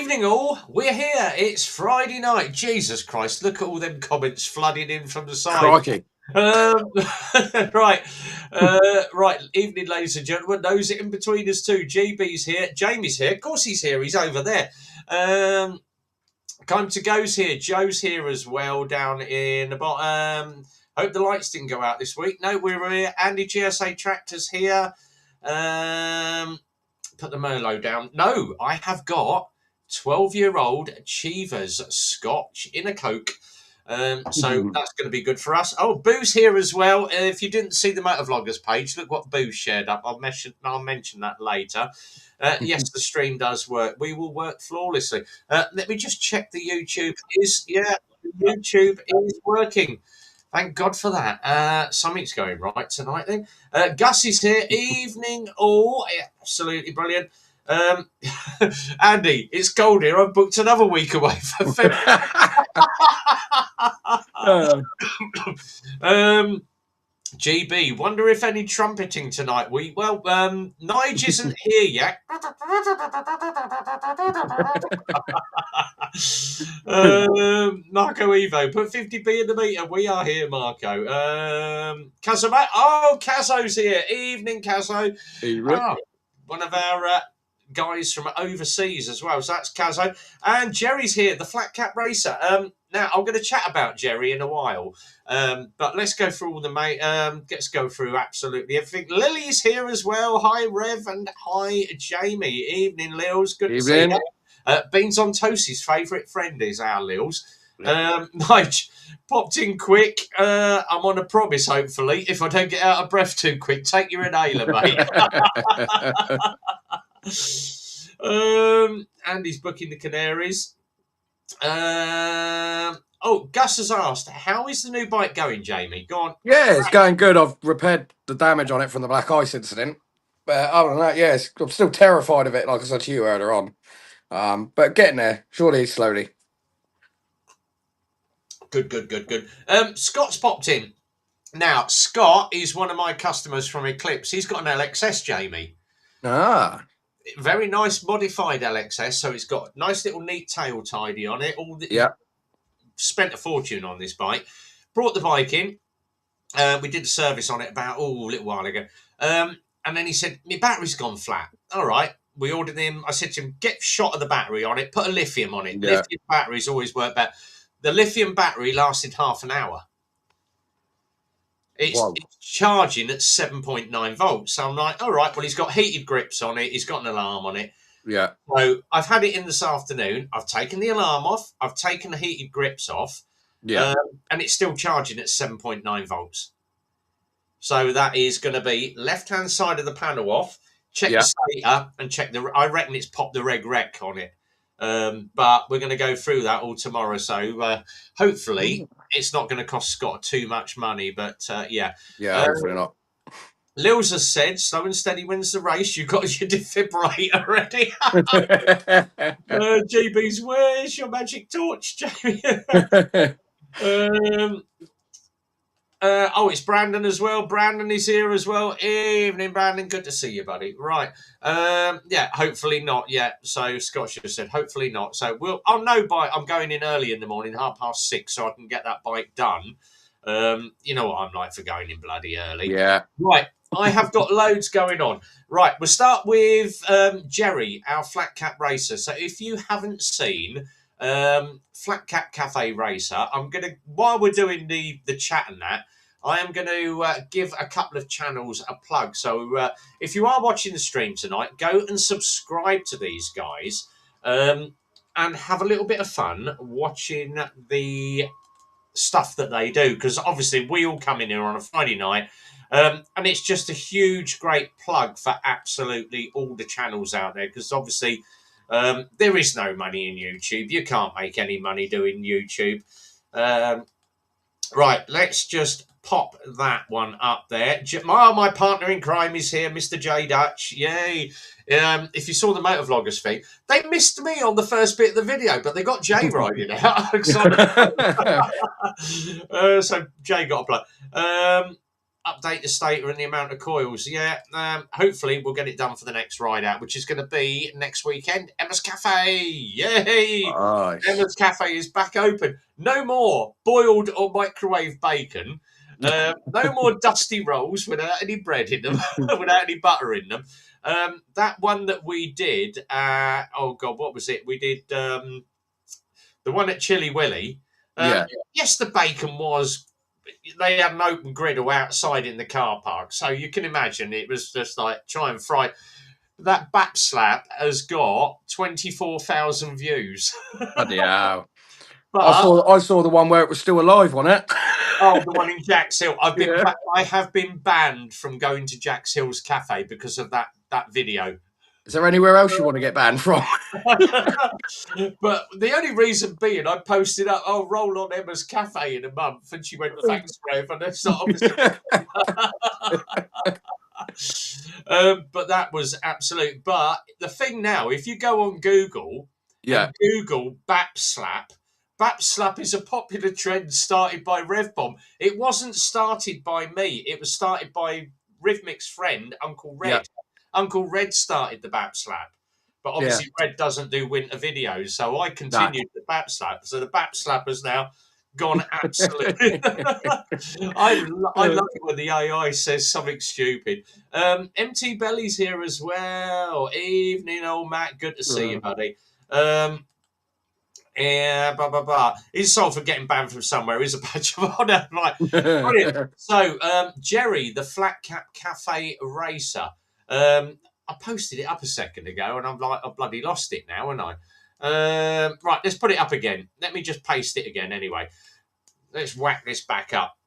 Evening all, we're here. It's Friday night. Jesus Christ, look at all them comments flooding in from the side. Crikey. Right. Right. Evening, ladies and gentlemen. Those in between us too. GB's here. Jamie's here. Of course he's here. He's over there. Time to go's here. Joe's here as well down in the bottom. Hope the lights didn't go out this week. No, we're here. Andy GSA Tractor's here. Put the Merlot down. No, I have got 12-year-old Cheevers Scotch in a Coke. So that's going to be good for us. Oh, Boo's here as well. If you didn't see the Motovloggers page, look what Boo shared up. I'll mention that later. Yes, the stream does work. We will work flawlessly. Let me just check the YouTube. YouTube is working. Thank God for that. Something's going right tonight then. Gus is here. Evening all. Absolutely brilliant. Andy, it's cold here. I've booked another week away for February. GB, wonder if any trumpeting tonight. Nige isn't here yet. Marco Evo, put 50p in the meter. We are here, Marco. Kazzo, Kazzo's here. Evening, Kazzo. One of our guys from overseas as well. So that's Kazzo. And Jerry's here, the Flat Cap Racer. Now, I'm going to chat about Jerry in a while. But let's go through all the let's go through absolutely everything. Lily's here as well. Hi, Rev, and hi, Jamie. Evening, Lils. Good to see you. Beans on Toast's favourite friend is our Lils. Nige popped in quick. I'm on a promise, hopefully. If I don't get out of breath too quick, take your inhaler, mate. Andy's booking the Canaries. Gus has asked, how is the new bike going, Jamie? Go on. Yeah, it's going good. I've repaired the damage on it from the black ice incident. But other than that, yeah, I'm still terrified of it, like I said to you earlier on. But getting there, surely, slowly. Good. Scott's popped in. Now, Scott is one of my customers from Eclipse. He's got an LXS, Jamie. Very nice modified LXS, so it's got a nice little neat tail tidy on it. Spent a fortune on this bike. Brought the bike in. We did a service on it about a little while ago. And then he said, my battery's gone flat. All right. We ordered him. I said to him, get a shot of the battery on it. Put a lithium on it. Yeah. Lithium batteries always work better. The lithium battery lasted half an hour. It's charging at 7.9 volts. So I'm like, all right, well, he's got heated grips on it. He's got an alarm on it. Yeah. So I've had it in this afternoon. I've taken the alarm off. I've taken the heated grips off. Yeah. And it's still charging at 7.9 volts. So that is going to be left-hand side of the panel off. Check the stator and check I reckon it's popped the rec on it. But we're going to go through that all tomorrow. So hopefully it's not going to cost Scott too much money. But yeah, hopefully not. Lils has said, slow and steady wins the race. You've got your defibrillator ready. GB's, where's your magic torch, Jamie? It's Brandon as well. Brandon is here as well. Evening, Brandon. Good to see you, buddy. Right. Hopefully not yet. So Scott should have said, hopefully not. So I'm going in early in the morning, 6:30, so I can get that bike done. You know what I'm like for going in bloody early. Yeah. Right. I have got loads going on. Right. We'll start with Jerry, our Flat Cap Racer. So if you haven't seen Flat Cap Cafe Racer, while we're doing the chat and that, I am going to give a couple of channels a plug. So if you are watching the stream tonight, go and subscribe to these guys and have a little bit of fun watching the stuff that they do. Because obviously we all come in here on a Friday night. And it's just a huge, great plug for absolutely all the channels out there. Because obviously there is no money in YouTube. You can't make any money doing YouTube. Right, let's just pop that one up there. My partner in crime is here, Mr. J Dutch. Yay. If you saw the Motovloggers feed, they missed me on the first bit of the video, but they got Jay right in it. So Jay got a plug. update the stator and the amount of coils. Yeah, hopefully we'll get it done for the next ride out, which is going to be next weekend. Emma's Cafe, yay! Nice. Emma's Cafe is back open. No more boiled or microwave bacon. No more dusty rolls without any bread in them, without any butter in them. That one that we did, oh God, what was it? We did the one at Chili Willy. Yeah. Yes, the bacon was. They had an open griddle outside in the car park, so you can imagine it was just like try and fry. That Bap Slap has got 24,000 views, Bloody hell. I but saw the one where it was still alive, wasn't it? oh, the one in Jack's Hill. Yeah. I have been banned from going to Jack's Hill's Cafe because of that video. Is there anywhere else you want to get banned from? But the only reason being, I posted up, "Oh, roll on Emma's Cafe in a month," and she went, "Thanks, Rev." And that's not obviously. But that was absolute. But the thing now, if you go on Google Yeah. and Google Bap Slap, Bap Slap is a popular trend started by Rev Bomb. It wasn't started by me. It was started by Rhythmic's friend, Uncle Red. Yeah. Uncle Red started the Bap Slap. But obviously Red doesn't do winter videos, so I continued the Bap Slap. So the Bap Slap has now gone absolutely. I love it when the AI says something stupid. MT Belly's here as well. Evening, old Matt. Good to see you, buddy. Yeah, blah blah blah. He's sorry for getting banned from somewhere. He's a badge of honour. Right, brilliant. So, Jerry, the Flat Cap Cafe Racer. I posted it up a second ago, and I'm like, I bloody lost it now, haven't I? Right, let's put it up again. Let me just paste it again anyway. Let's whack this back up.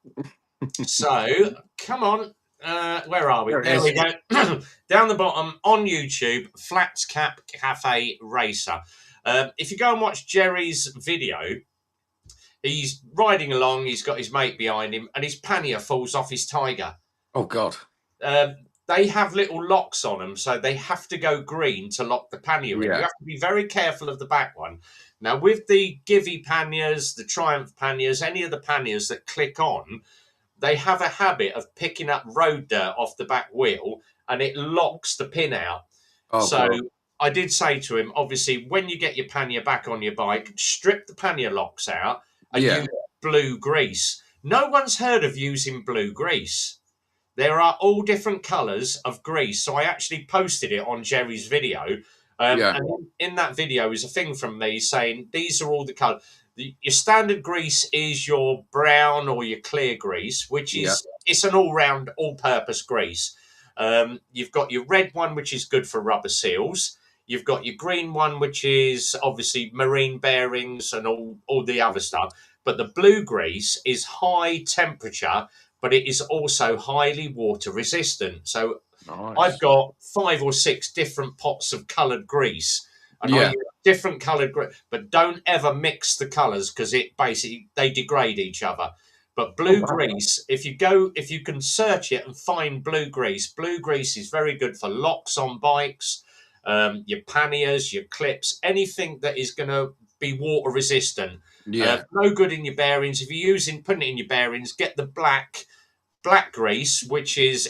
So, come on. Where are we? There we go. Down the bottom on YouTube, Flat Cap Cafe Racer. If you go and watch Jerry's video, he's riding along, he's got his mate behind him, and his pannier falls off his Tiger. Oh, God. They have little locks on them, so they have to go green to lock the pannier in. You have to be very careful of the back one. Now, with the Givy panniers, the Triumph panniers, any of the panniers that click on, they have a habit of picking up road dirt off the back wheel, and it locks the pin out. Oh, so God. I did say to him, obviously, when you get your pannier back on your bike, strip the pannier locks out and use blue grease. No one's heard of using blue grease. There are all different colours of grease. So I actually posted it on Jerry's video. And in that video is a thing from me saying, these are all the colours. Your standard grease is your brown or your clear grease, which is it's an all-round, all-purpose grease. You've got your red one, which is good for rubber seals. You've got your green one, which is obviously marine bearings and all the other stuff. But the blue grease is high temperature, but it is also highly water resistant. So I've got 5 or 6 different pots of coloured grease. And I use different coloured grease. But don't ever mix the colours because it basically, they degrade each other. But blue grease, if you can search it and find blue grease is very good for locks on bikes, your panniers, your clips, anything that is going to be water resistant. No good in your bearings. If you're putting it in your bearings, get the black grease,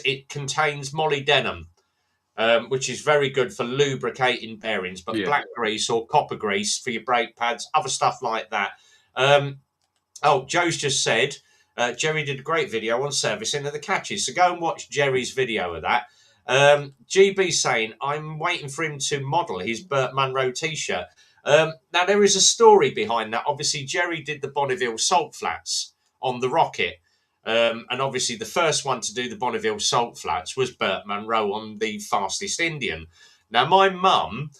it contains molybdenum, which is very good for lubricating bearings. But black grease or copper grease for your brake pads, other stuff like that. Joe's just said, Jerry did a great video on servicing of the catches. So go and watch Jerry's video of that. GB saying, I'm waiting for him to model his Burt Munro t-shirt. Now, there is a story behind that. Obviously, Jerry did the Bonneville Salt Flats on the Rocket. And obviously, the first one to do the Bonneville Salt Flats was Burt Munro on the Fastest Indian. Now, my mum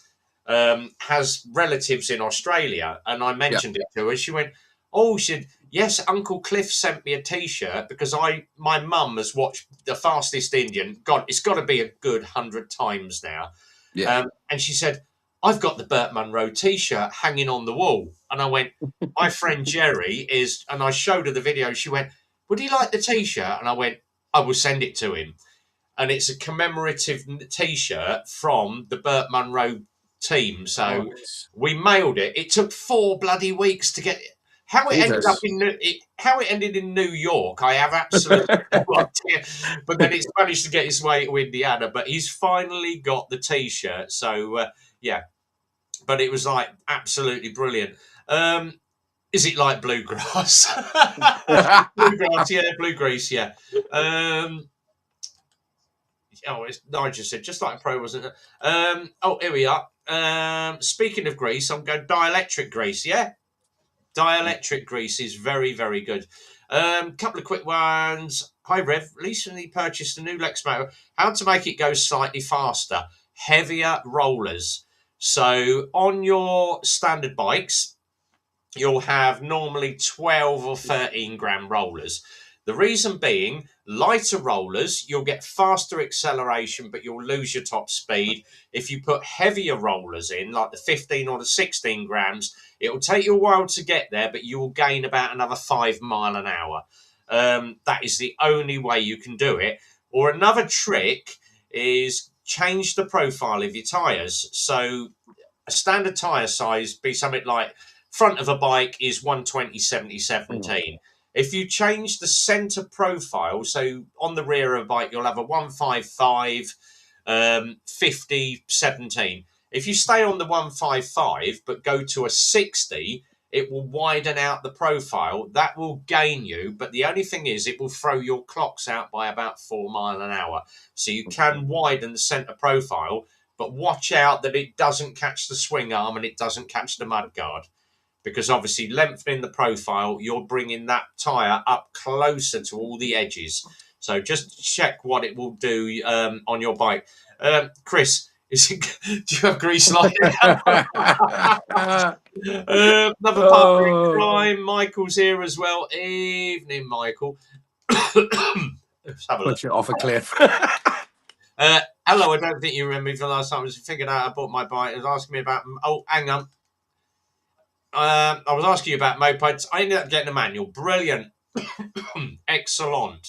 has relatives in Australia, and I mentioned it to her. She went, yes, Uncle Cliff sent me a T-shirt because my mum has watched the Fastest Indian. God, it's got to be a good 100 times now. And she said, I've got the Burt Munro T-shirt hanging on the wall. And I went, my friend Jerry is, and I showed her the video. She went, would he like the T-shirt? And I went, I will send it to him. And it's a commemorative T-shirt from the Burt Munro team. So we mailed it. It took 4 bloody weeks to get it. How it ended up Jesus. in New York, I have absolutely no idea. But then it's managed to get its way to Indiana. But he's finally got the T-shirt. So yeah, but it was like absolutely brilliant. Is it like bluegrass? Bluegrass, yeah, bluegrass, yeah. It's Nigel said just like pro, wasn't it? Here we are. Speaking of grease, I'm going dielectric grease. Yeah, dielectric grease is very, very good. Couple of quick ones. Hi, Rev. Recently purchased a new Lex motor. How to make it go slightly faster? Heavier rollers. So on your standard bikes, you'll have normally 12 or 13 gram rollers. The reason being, lighter rollers, you'll get faster acceleration, but you'll lose your top speed. If you put heavier rollers in, like the 15 or the 16 grams, it will take you a while to get there, but you will gain about another 5 mile an hour. That is the only way you can do it. Or another trick is change the profile of your tyres. So a standard tyre size be something like front of a bike is 120 70 17. If you change the center profile, so on the rear of a bike, you'll have a 155 50 17. If you stay on the 155 but go to a 60, it will widen out the profile. That will gain you, but the only thing is it will throw your clocks out by about 4 mile an hour. So you can widen the center profile, but watch out that it doesn't catch the swing arm and it doesn't catch the mudguard. Because obviously lengthening the profile, you're bringing that tyre up closer to all the edges. So just check what it will do on your bike. Chris, do you have grease light? Another partner in crime. Michael's here as well. Evening, Michael. Let's have a look. Push it off a cliff. Hello, I don't think you remember me from last time. I was figured out I bought my bike. It was asking me about... Oh, hang on. I was asking you about mopeds. I ended up getting a manual. Brilliant. Excellent.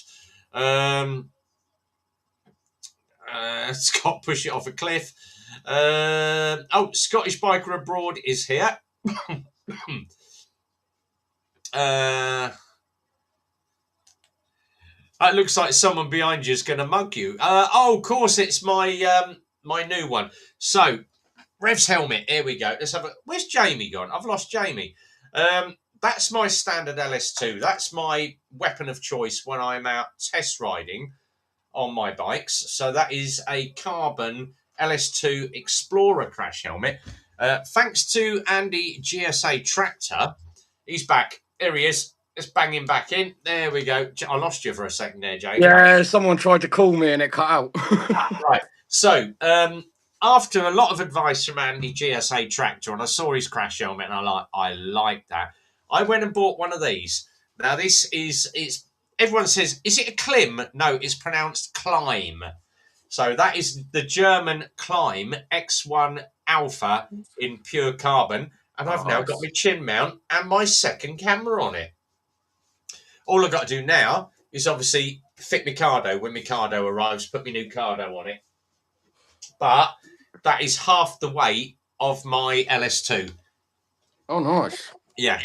Scott, push it off a cliff. Scottish Biker Abroad is here. It looks like someone behind you is going to mug you. Of course, it's my my new one. So, Rev's helmet. Here we go. Let's have a. Where's Jamie gone? I've lost Jamie. That's my standard LS2. That's my weapon of choice when I'm out test riding on my bikes. So that is a carbon LS2 Explorer crash helmet. Thanks to Andy GSA Tractor. He's back. Here he is. Let's bang him back in. There we go. I lost you for a second there, Jamie. Yeah, someone tried to call me and it cut out. Right. So, after a lot of advice from Andy GSA Tractor, and I saw his crash helmet, and I like that. I went and bought one of these. Now, it's everyone says, is it a Klim? No, it's pronounced Climb. So that is the German Climb X1 Alpha in pure carbon, and I've now got my chin mount and my second camera on it. All I've got to do now is obviously fit my Cardo when my Cardo arrives, put my new Cardo on it. But that is half the weight of my LS2. Oh, nice. Yeah.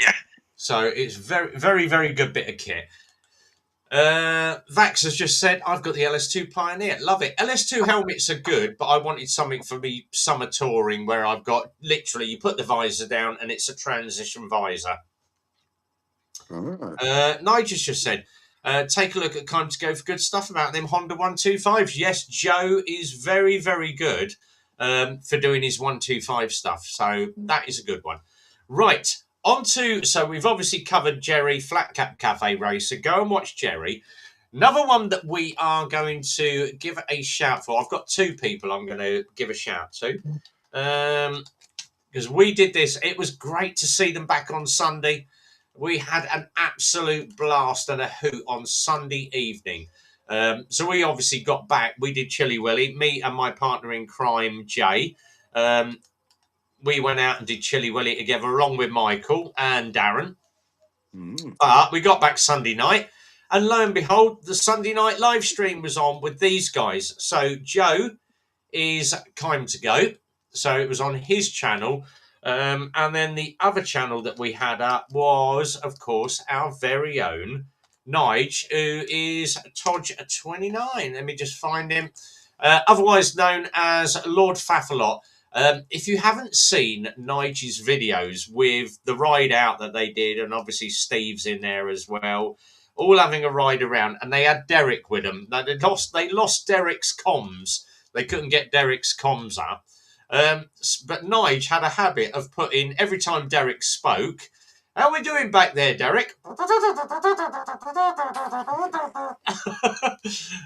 So it's very, very, very good bit of kit. Vax has just said, I've got the LS2 Pioneer. Love it. LS2 helmets are good, but I wanted something for me summer touring where I've got literally, you put the visor down and it's a transition visor. Nigel's just said, take a look at Time to Go for good stuff about them Honda 125s. Yes, Joe is very, very good for doing his 125 stuff. So that is a good one. Right, so we've obviously covered Jerry, Flat Cap Cafe Racer. Go and watch Jerry. Another one that we are going to give a shout for. I've got two people I'm going to give a shout to. Because we did this. It was great to see them back on Sunday. We had an absolute blast and a hoot on Sunday evening. So we obviously got back. We did Chilly Willy. Me and my partner in crime, Jay. We went out and did Chilly Willy together along with Michael and Darren. But we got back Sunday night. And lo and behold, the Sunday night live stream was on with these guys. So Joe is Time to Go. So it was on his channel. And then the other channel that we had up was, of course, our very own Nige, who is Todge29. Let me just find him. Otherwise known as Lord Fafalot. If you haven't seen Nige's videos with the ride out that they did, and obviously Steve's in there as well, all having a ride around, and they had Derek with them. Now, they lost Derek's comms. They couldn't get Derek's comms up. But Nige had a habit of putting, every time Derek spoke, how are we doing back there, Derek?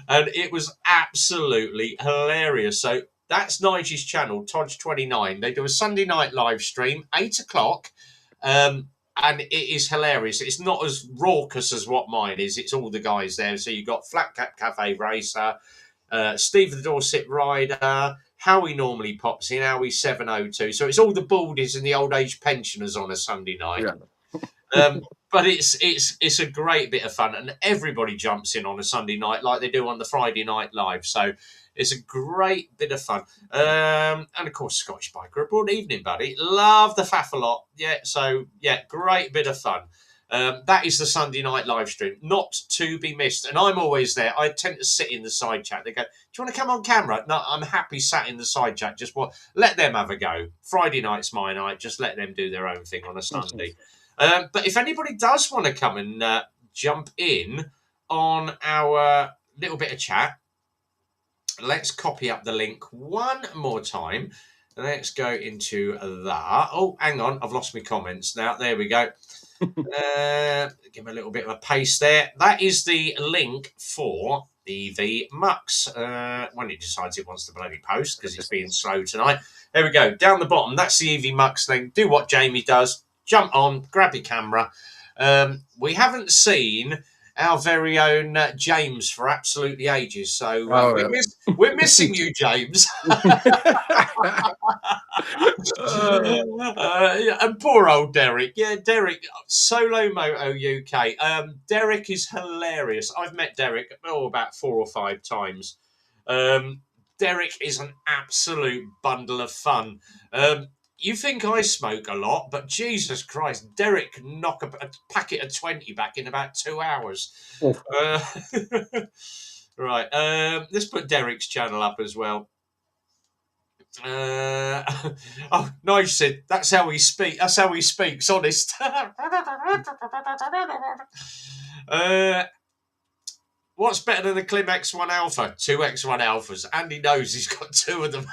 And it was absolutely hilarious. So that's Nige's channel, Todge29. They do a Sunday night live stream, 8 o'clock. And it is hilarious. It's not as raucous as what mine is. It's all the guys there. So you've got Flat Cap Cafe Racer, Steve the Dorset Rider, Howie normally pops in, Howie 702. So it's all the baldies and the old age pensioners on a Sunday night. Yeah. But it's a great bit of fun, and everybody jumps in on a Sunday night like they do on the Friday night live. So it's a great bit of fun. And of course, Scottish Biker Abroad. Evening, buddy. Love the faff a lot. Yeah, so yeah, great bit of fun. That is the Sunday night live stream, not to be missed. And I'm always there. I tend to sit in the side chat. They go, "Do you want to come on camera?" No, I'm happy sat in the side chat. Just let them have a go. Friday night's my night. Just let them do their own thing on a Sunday. But if anybody does want to come and jump in on our little bit of chat, let's copy up the link one more time. Let's go into that. Oh, hang on. I've lost my comments now. There we go. Give me a little bit of a paste there. That is the link for EV Mux. When it decides it wants to bloody post because it's being slow tonight. There we go. Down the bottom. That's the EV Mux link. Do what Jamie does. Jump on, grab your camera. We haven't seen our very own James for absolutely ages, so we're missing you, James. And poor old Derek. Yeah, Derek, Solo Moto UK. Derek is hilarious. I've met Derek about 4 or 5 times. Derek is an absolute bundle of fun. You think I smoke a lot, but Jesus Christ, Derek can knock a packet of 20 back in about 2 hours. Right, let's put Derek's channel up as well. Oh, nice said, that's how he speaks. That's how he speaks, honest. What's better than the Klim X1 Alpha? 2 X1 Alphas. Andy knows he's got 2 of them.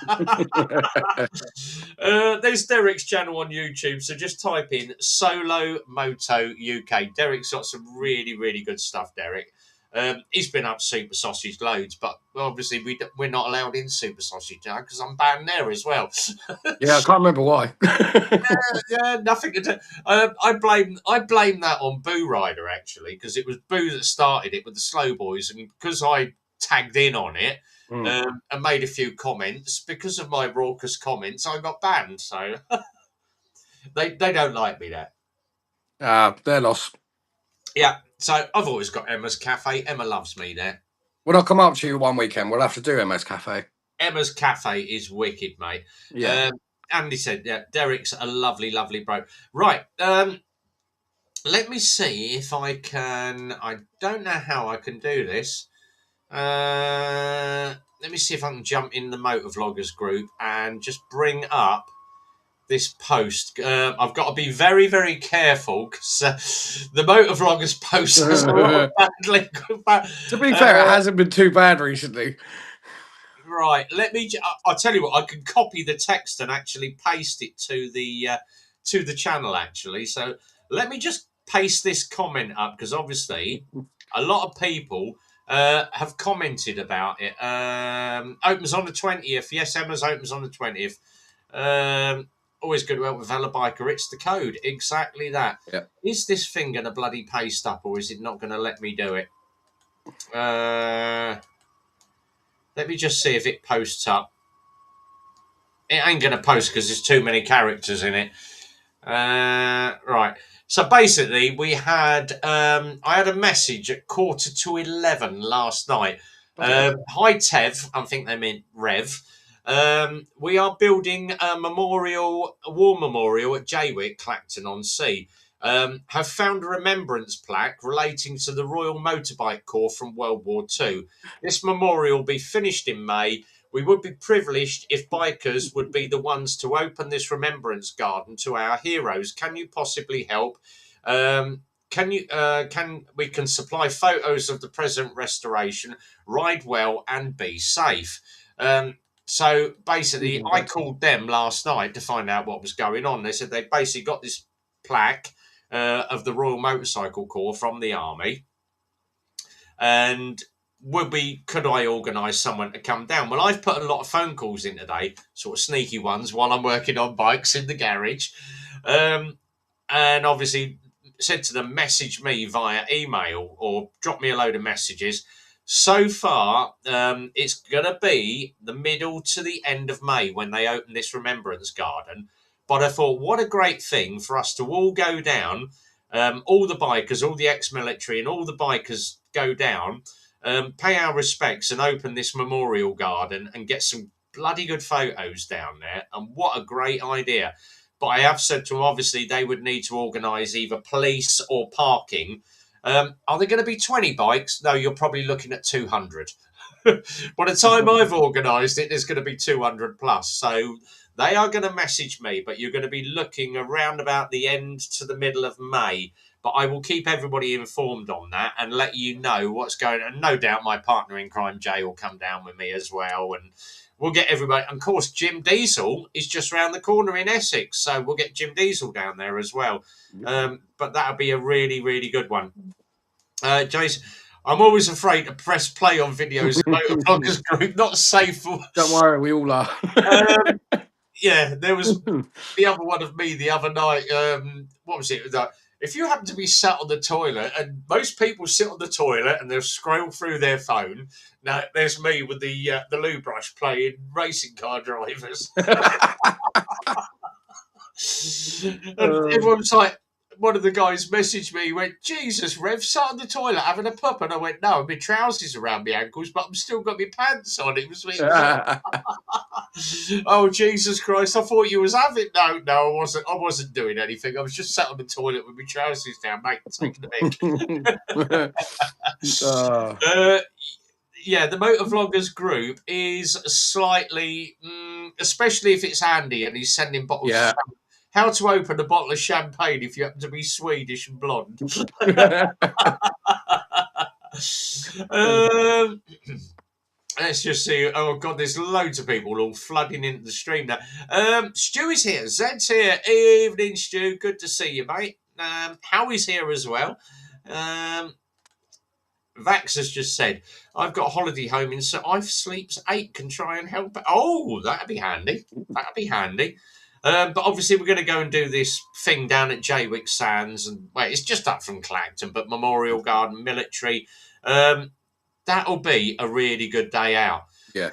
There's Derek's channel on YouTube, so just type in Solo Moto UK. Derek's got some really, really good stuff, Derek. He's been up Super Sausage loads, but obviously we're not allowed in Super Sausage now because I'm banned there as well. Yeah, I can't remember why. yeah, nothing to do. I blame that on Boo Rider actually, because it was Boo that started it with the Slow Boys, and because I tagged in on it and made a few comments, because of my raucous comments, I got banned. So they don't like me there. They're lost. Yeah, so I've always got Emma's Cafe. Emma loves me there. When I come up to you one weekend, we'll have to do Emma's Cafe. Emma's Cafe is wicked, mate. Yeah. Andy said, yeah, Derek's a lovely, lovely bro. Right. Let me see if I can. I don't know how I can do this. Let me see if I can jump in the Motovloggers group and just bring up this post. I've got to be very, very careful because the Motovloggers post has a lot of bad link. To be fair, it hasn't been too bad recently. Right, I'll tell you what. I can copy the text and actually paste it to the channel. Actually, so let me just paste this comment up because obviously a lot of people have commented about it. Opens on the 20th. Yes, Emma's opens on the 20th. Always good to help with Vela Biker. It's the code. Exactly that. Yep. Is this thing going to bloody paste up or is it not going to let me do it? Let me just see if it posts up. It ain't going to post because there's too many characters in it. Right. So basically, we had I had a message at 11:15 last night. Hi, Tev. I think they meant Rev. We are building a war memorial at Jaywick, Clacton on Sea. Have found a remembrance plaque relating to the Royal Motorbike Corps from World War II. This memorial will be finished in May. We would be privileged if bikers would be the ones to open this remembrance garden to our heroes. Can you possibly help? We can supply photos of the present restoration, ride well and be safe. So basically, I called them last night to find out what was going on. They said they basically got this plaque of the Royal Motorcycle Corps from the army, and could I organise someone to come down? Well, I've put a lot of phone calls in today, sort of sneaky ones, while I'm working on bikes in the garage, and obviously said to them, message me via email or drop me a load of messages. So far, it's going to be the middle to the end of May when they open this remembrance garden. But I thought, what a great thing for us to all go down, all the bikers, all the ex-military and all the bikers go down, pay our respects and open this memorial garden and get some bloody good photos down there. And what a great idea. But I have said to them, obviously, they would need to organise either police or parking. Are there going to be 20 bikes? No, you're probably looking at 200. By the time I've organised it, there's going to be 200 plus. So they are going to message me, but you're going to be looking around about the end to the middle of May. But I will keep everybody informed on that and let you know what's going on. And no doubt my partner in crime, Jay, will come down with me as well. And we'll get everybody. And of course, Jim Diesel is just round the corner in Essex. So we'll get Jim Diesel down there as well. But that'll be a really, really good one. Jason, I'm always afraid to press play on videos in Motovloggers Group. Not safe for... Don't worry, we all are. Yeah, there was the other one of me the other night. What was it? If you happen to be sat on the toilet, and most people sit on the toilet and they'll scroll through their phone. Now, there's me with the loo brush playing racing car drivers. And everyone's like, one of the guys messaged me, he went, Jesus, Rev, sat on the toilet having a pup. And I went, no, my trousers around my ankles, but I'm still got my pants on. It was oh, Jesus Christ, I thought you was having... No, I wasn't doing anything. I was just sat on the toilet with my trousers down, mate, taking a mic. Yeah, the Motovloggers Group is slightly... especially if it's Andy and he's sending bottles of champagne. How to open a bottle of champagne if you happen to be Swedish and blonde. Let's just see. Oh, God, there's loads of people all flooding into the stream now. Stu is here. Zed's here. Evening, Stu. Good to see you, mate. Howie's here as well. Vax has just said, I've got a holiday home in so I sleeps 8, can try and help. Oh, that'd be handy. That'd be handy. But obviously we're going to go and do this thing down at Jaywick Sands, and it's just up from Clacton, but Memorial Garden, military. That'll be a really good day out. Yeah.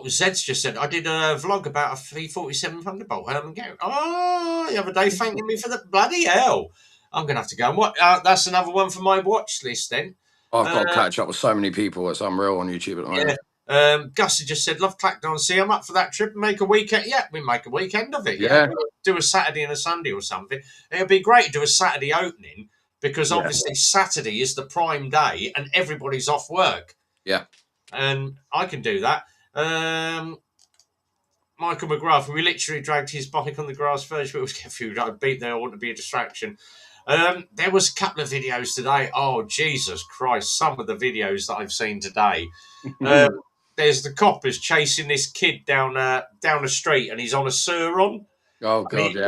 Zed's just said, I did a vlog about a 347 Thunderbolt Herman Garrett. Oh, the other day thanking me for the bloody hell. I'm going to have to go and watch. That's another one for my watch list then. I've got to catch up with so many people. It's unreal on YouTube at the moment. Gus had just said, love Clacton. See, I'm up for that trip and make a weekend. Yeah, we make a weekend of it. Yeah. Do a Saturday and a Sunday or something. It'd be great to do a Saturday opening because obviously Saturday is the prime day and everybody's off work. Yeah. And I can do that. Michael McGrath, we literally dragged his bike on the grass first, but it was confused. I'd beat there. I want to be a distraction. There was a couple of videos today. Oh, Jesus Christ. Some of the videos that I've seen today. There's the coppers chasing this kid down a street, and he's on a Suron. Oh God, yeah.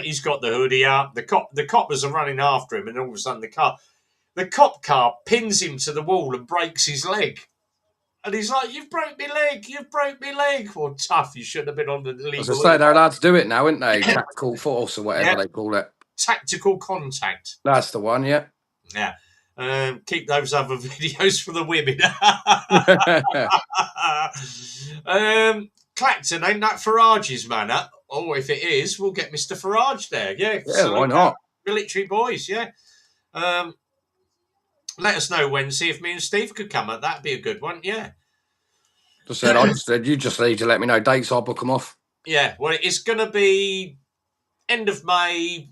He's got the hoodie up. The coppers are running after him, and all of a sudden the cop car pins him to the wall and breaks his leg. And he's like, "You've broke me leg. You've broke me leg." Well, tough. You shouldn't have been on the legal. As I say, they're allowed to do it now, aren't they? Tactical force or whatever they call it. Tactical contact. That's the one. Yeah. Yeah. Keep those other videos for the women. Clacton, ain't that Farage's manor? Oh, if it is, we'll get Mr. Farage there. Yeah, so, why not? Military boys, yeah. Let us know when, see if me and Steve could come. That'd be a good one, yeah. I just said you just need to let me know dates. I'll book them off. Yeah, well, it's going to be end of May.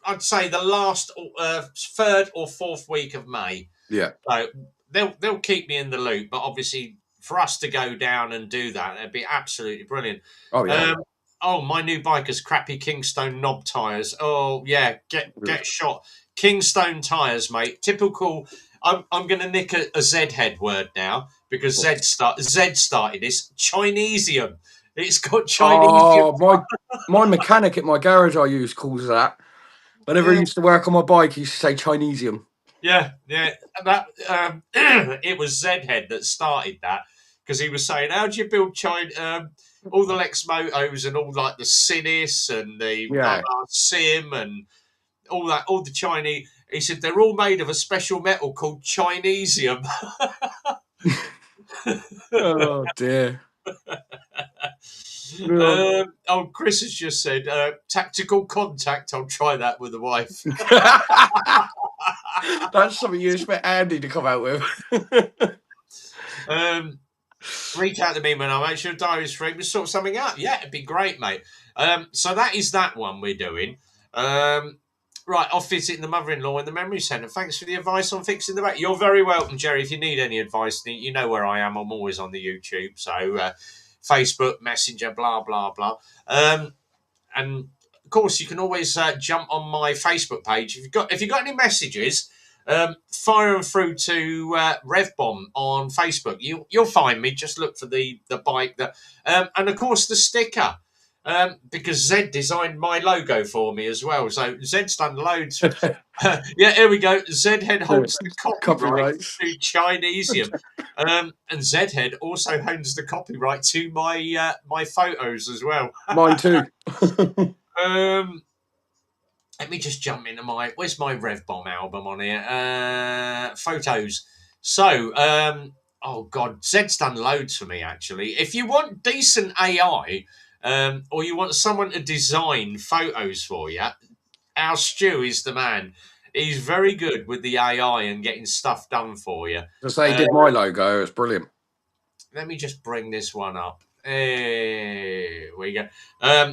I'd say the last 3rd or 4th week of May. Yeah. So they'll keep me in the loop, but obviously for us to go down and do that, it'd be absolutely brilliant. Oh yeah. Oh, my new bike has crappy Kingstone knob tyres. Oh yeah, get shot. Kingstone tyres, mate. Typical. I'm going to nick a Z head word now because Z started this Chinesium. It's got Chinesium. Oh, my mechanic at my garage I use calls that. Whenever he Yeah. used to work on my bike, he used to say Chinesium. Yeah. That it was Zhead that started that because he was saying, "How do you build China?" All the Lex Motos and all like the Sinis and the Yeah. Sim and all that, all the Chinese. He said they're all made of a special metal called Chinesium. Oh dear. Yeah. Chris has just said tactical contact. I'll try that with the wife. That's something you expect Andy to come out with. Reach out to me when I make sure diary's free. We sort something out. Yeah, it'd be great, mate. So that is that one we're doing. Right, off visiting the mother-in-law in the memory centre. Thanks for the advice on fixing the back. You're very welcome, Jerry. If you need any advice, you know where I am. I'm always on the YouTube. So Facebook, Messenger, blah, blah, blah. And of course, you can always jump on my Facebook page. If you've got any messages, fire them through to RevBomb on Facebook. You'll find me. Just look for the bike and of course the sticker. Because Zed designed my logo for me as well. So Zed's done loads. Yeah, here we go. Zedhead holds the copyright to Chinesium. And Zedhead also owns the copyright to my my photos as well. Mine too. Let me just jump into where's my Rev Bomb album on here? Photos. So, oh God, Zed's done loads for me actually. If you want decent AI, or you want someone to design photos for you, our Stu is the man. He's very good with the AI and getting stuff done for you. Just say he did my logo. It's brilliant. Let me just bring this one up. There we go.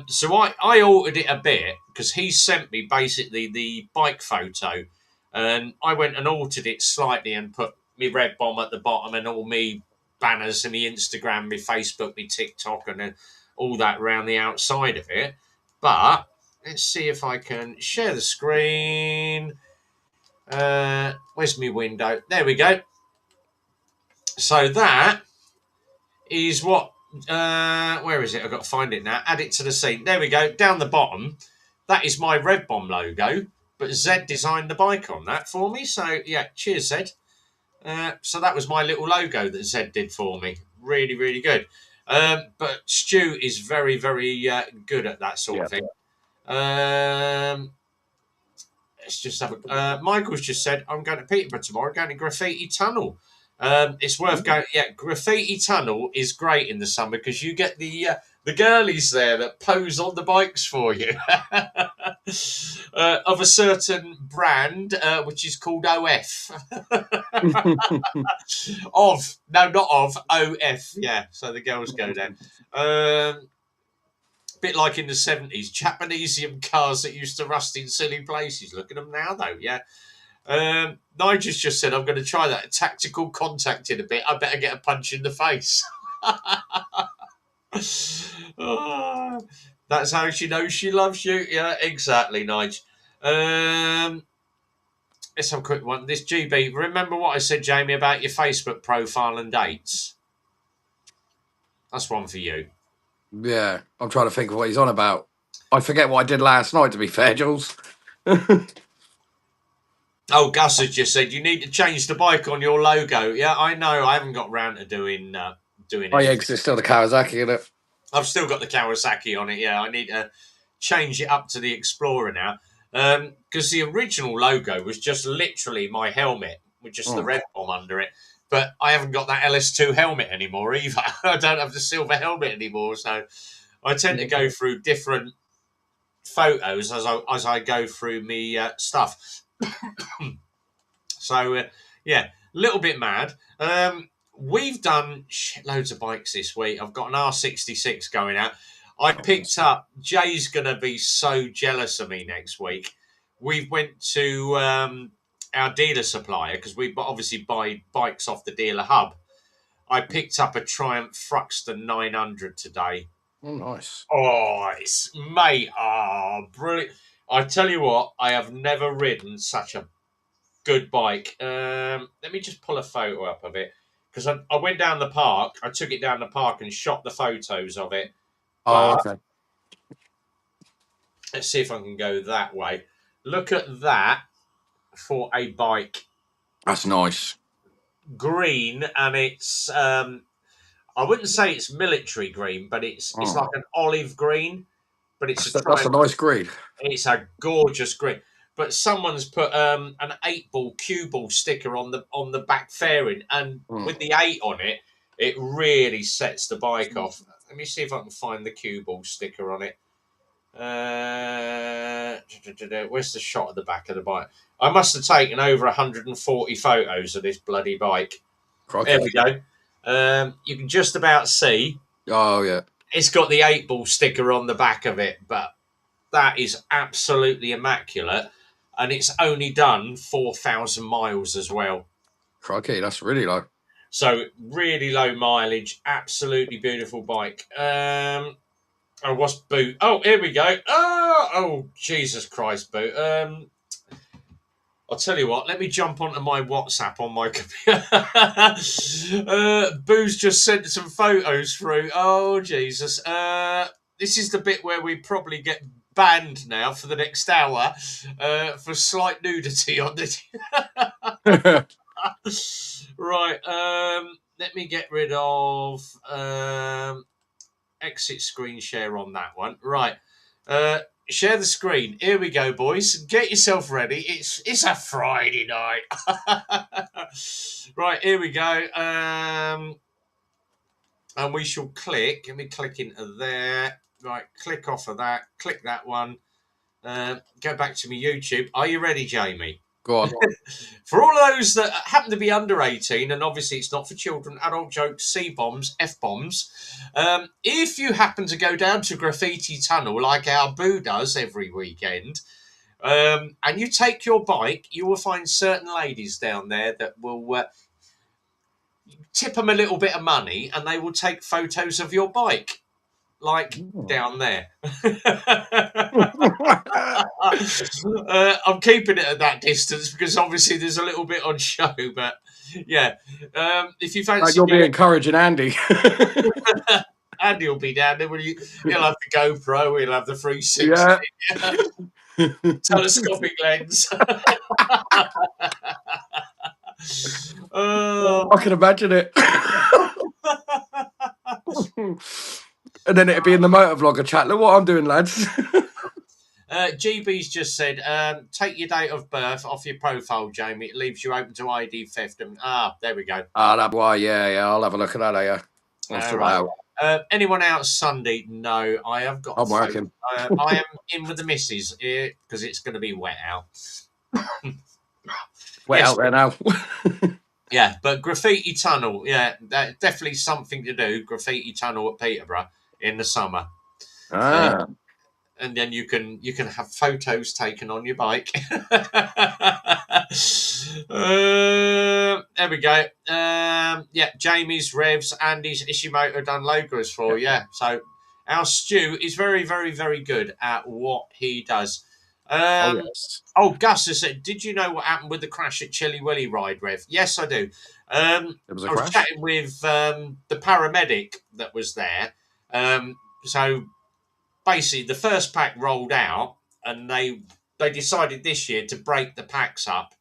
So I altered it a bit because he sent me basically the bike photo, and I went and altered it slightly and put me Red Bomb at the bottom and all me banners and me Instagram, me Facebook, me TikTok, and then all that around the outside of it. But let's see if I can share the screen. Where's my window? There we go. So that is what where is it? I've got to find it now. Add it to the scene. There we go. Down the bottom, that is my Red Bomb logo, but Zed designed the bike on that for me. So yeah, cheers, Zed. So that was my little logo that Zed did for me. Really, really good. But Stu is very, very good at that sort of thing. Let's just have a. Michael's just said, I'm going to Peterborough tomorrow, going to Graffiti Tunnel. It's worth going. Yeah, Graffiti Tunnel is great in the summer because you get the girlies there that pose on the bikes for you of a certain brand, which is called OF. Not OF. Yeah, so the girls go there. Bit like in the 70s, Japanesium cars that used to rust in silly places. Look at them now, though. Yeah. Nigel's just said, I'm going to try that tactical contact in a bit. I better get a punch in the face. Oh, that's how she knows she loves you. Yeah, exactly, Nigel. Let's have a quick one. This GB, remember what I said, Jamie, about your Facebook profile and dates? That's one for you. Yeah, I'm trying to think of what he's on about. I forget what I did last night, to be fair, Jules. Oh, Gus has just said you need to change the bike on your logo. Yeah, I know. I haven't got round to doing Oh yeah, because it's still the Kawasaki, isn't it? I've still got the Kawasaki on it. Yeah, I need to change it up to the Explorer now because the original logo was just literally my helmet with just the red bomb under it. But I haven't got that LS2 helmet anymore either. I don't have the silver helmet anymore, so I tend to go through different photos as I go through me stuff. So yeah, a little bit mad. we've done shitloads of bikes this week. I've got an R66 going out. I picked up. Jay's gonna be so jealous of me next week. We went to our dealer supplier because we obviously buy bikes off the dealer hub. I picked up a Triumph Thruxton 900 today. Oh, nice. Oh, it's mate. Oh, brilliant! I tell you what, I have never ridden such a good bike. Let me just pull a photo up of it because I went down the park. I took it down the park and shot the photos of it. Oh, But okay. let's see if I can go that way. Look at that for a bike. That's nice. Green, and it's I wouldn't say it's military green, but it's like an olive green. But it's That's a nice green. It's a gorgeous green. But someone's put an 8-ball cue ball sticker on the back fairing, and with the 8 on it, it really sets the bike off. Let me see if I can find the cue ball sticker on it. Where's the shot of the back of the bike? I must have taken over 140 photos of this bloody bike. Crikey. There we go. You can just about see. Oh, yeah. It's got the 8-ball sticker on the back of it, but that is absolutely immaculate. And it's only done 4,000 miles as well. Crikey, that's really low. So really low mileage, absolutely beautiful bike. Oh, what's boot? Oh, here we go. Oh, Jesus Christ, boot. I'll tell you what, let me jump onto my WhatsApp on my computer. Boo's just sent some photos through. Oh, Jesus. This is the bit where we probably get banned now for the next hour for slight nudity on the... Right. Let me get rid of exit screen share on that one. Right. Share the screen. Here we go, boys. Get yourself ready. It's a Friday night. Right, here we go. And we shall click. Let me click into there. Right, click off of that. Click that one. Go back to my YouTube. Are you ready, Jamie? Go on. For all those that happen to be under 18, and obviously it's not for children, adult jokes, C-bombs, F-bombs, if you happen to go down to Graffiti Tunnel like our Boo does every weekend, and you take your bike, you will find certain ladies down there that will tip them a little bit of money and they will take photos of your bike. Like down there. I'm keeping it at that distance because obviously there's a little bit on show, but yeah. If you fancy, you'll be encouraging Andy. Andy will be down there. He'll have the GoPro. He'll have the 360. Yeah. Telescopic lens. I can imagine it. And then it'd be in the motovlogger chat. Look what I'm doing, lads. GB's just said, take your date of birth off your profile, Jamie. It leaves you open to ID theft. And there we go. That's why. Yeah. I'll have a look at that. Right. Anyone out Sunday? No, I have got. I'm working. I am in with the missus here because it's going to be wet out. Out there now. Yeah, but Graffiti Tunnel, yeah, that definitely something to do. Graffiti Tunnel at Peterborough in the summer. And then you can have photos taken on your bike. There we go. Yeah, Jamie's revs, Andy's Ishimoto done logos for you. Yeah. So our Stu is very, very, very good at what he does. Yes. Gus has said, did you know what happened with the crash at Chilly Willy ride, Rev? Yes, I do. It was a crash? I was chatting with the paramedic that was there. So basically, the first pack rolled out, and they decided this year to break the packs up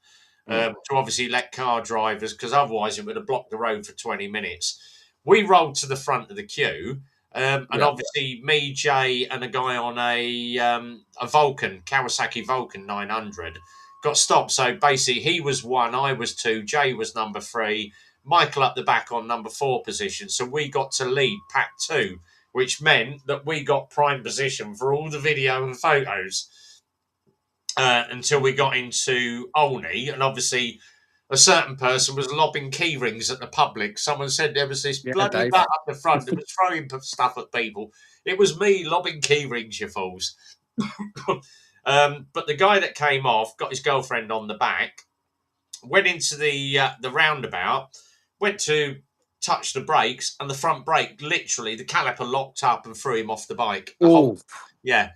to obviously let car drivers, because otherwise it would have blocked the road for 20 minutes. We rolled to the front of the queue. And obviously, me, Jay, and a guy on a Vulcan, Kawasaki Vulcan 900, got stopped. So basically, he was 1, I was 2, Jay was number 3, Michael up the back on number 4 position. So we got to lead pack 2, which meant that we got prime position for all the video and photos until we got into Olney. And obviously, a certain person was lobbing key rings at the public. Someone said there was this Yeah, bloody Dave. bat up the front that was throwing stuff at people. It was me lobbing key rings, you fools. But the guy that came off got his girlfriend on the back, went into the roundabout, went to touch the brakes, and the front brake, literally, the caliper locked up and threw him off the bike. Oh, Yeah.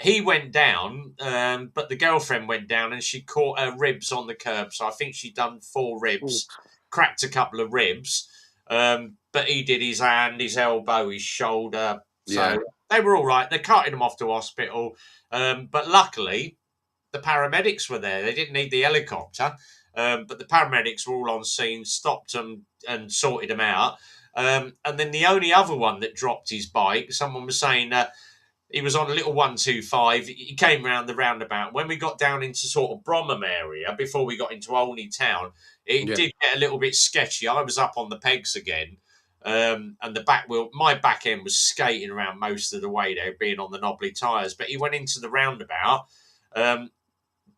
He went down, but the girlfriend went down and she caught her ribs on the curb. So I think she'd done 4 ribs, cracked a couple of ribs. But he did his hand, his elbow, his shoulder. So yeah. they were all right. They carted him off to hospital. But luckily, the paramedics were there. They didn't need the helicopter. But the paramedics were all on scene, stopped him and sorted him out. And then the only other one that dropped his bike, someone was saying he was on a little 125. He came round the roundabout. When we got down into sort of Bromham area, before we got into Olney Town, it did get a little bit sketchy. I was up on the pegs again. And the back wheel, my back end was skating around most of the way there, being on the knobbly tyres. But he went into the roundabout,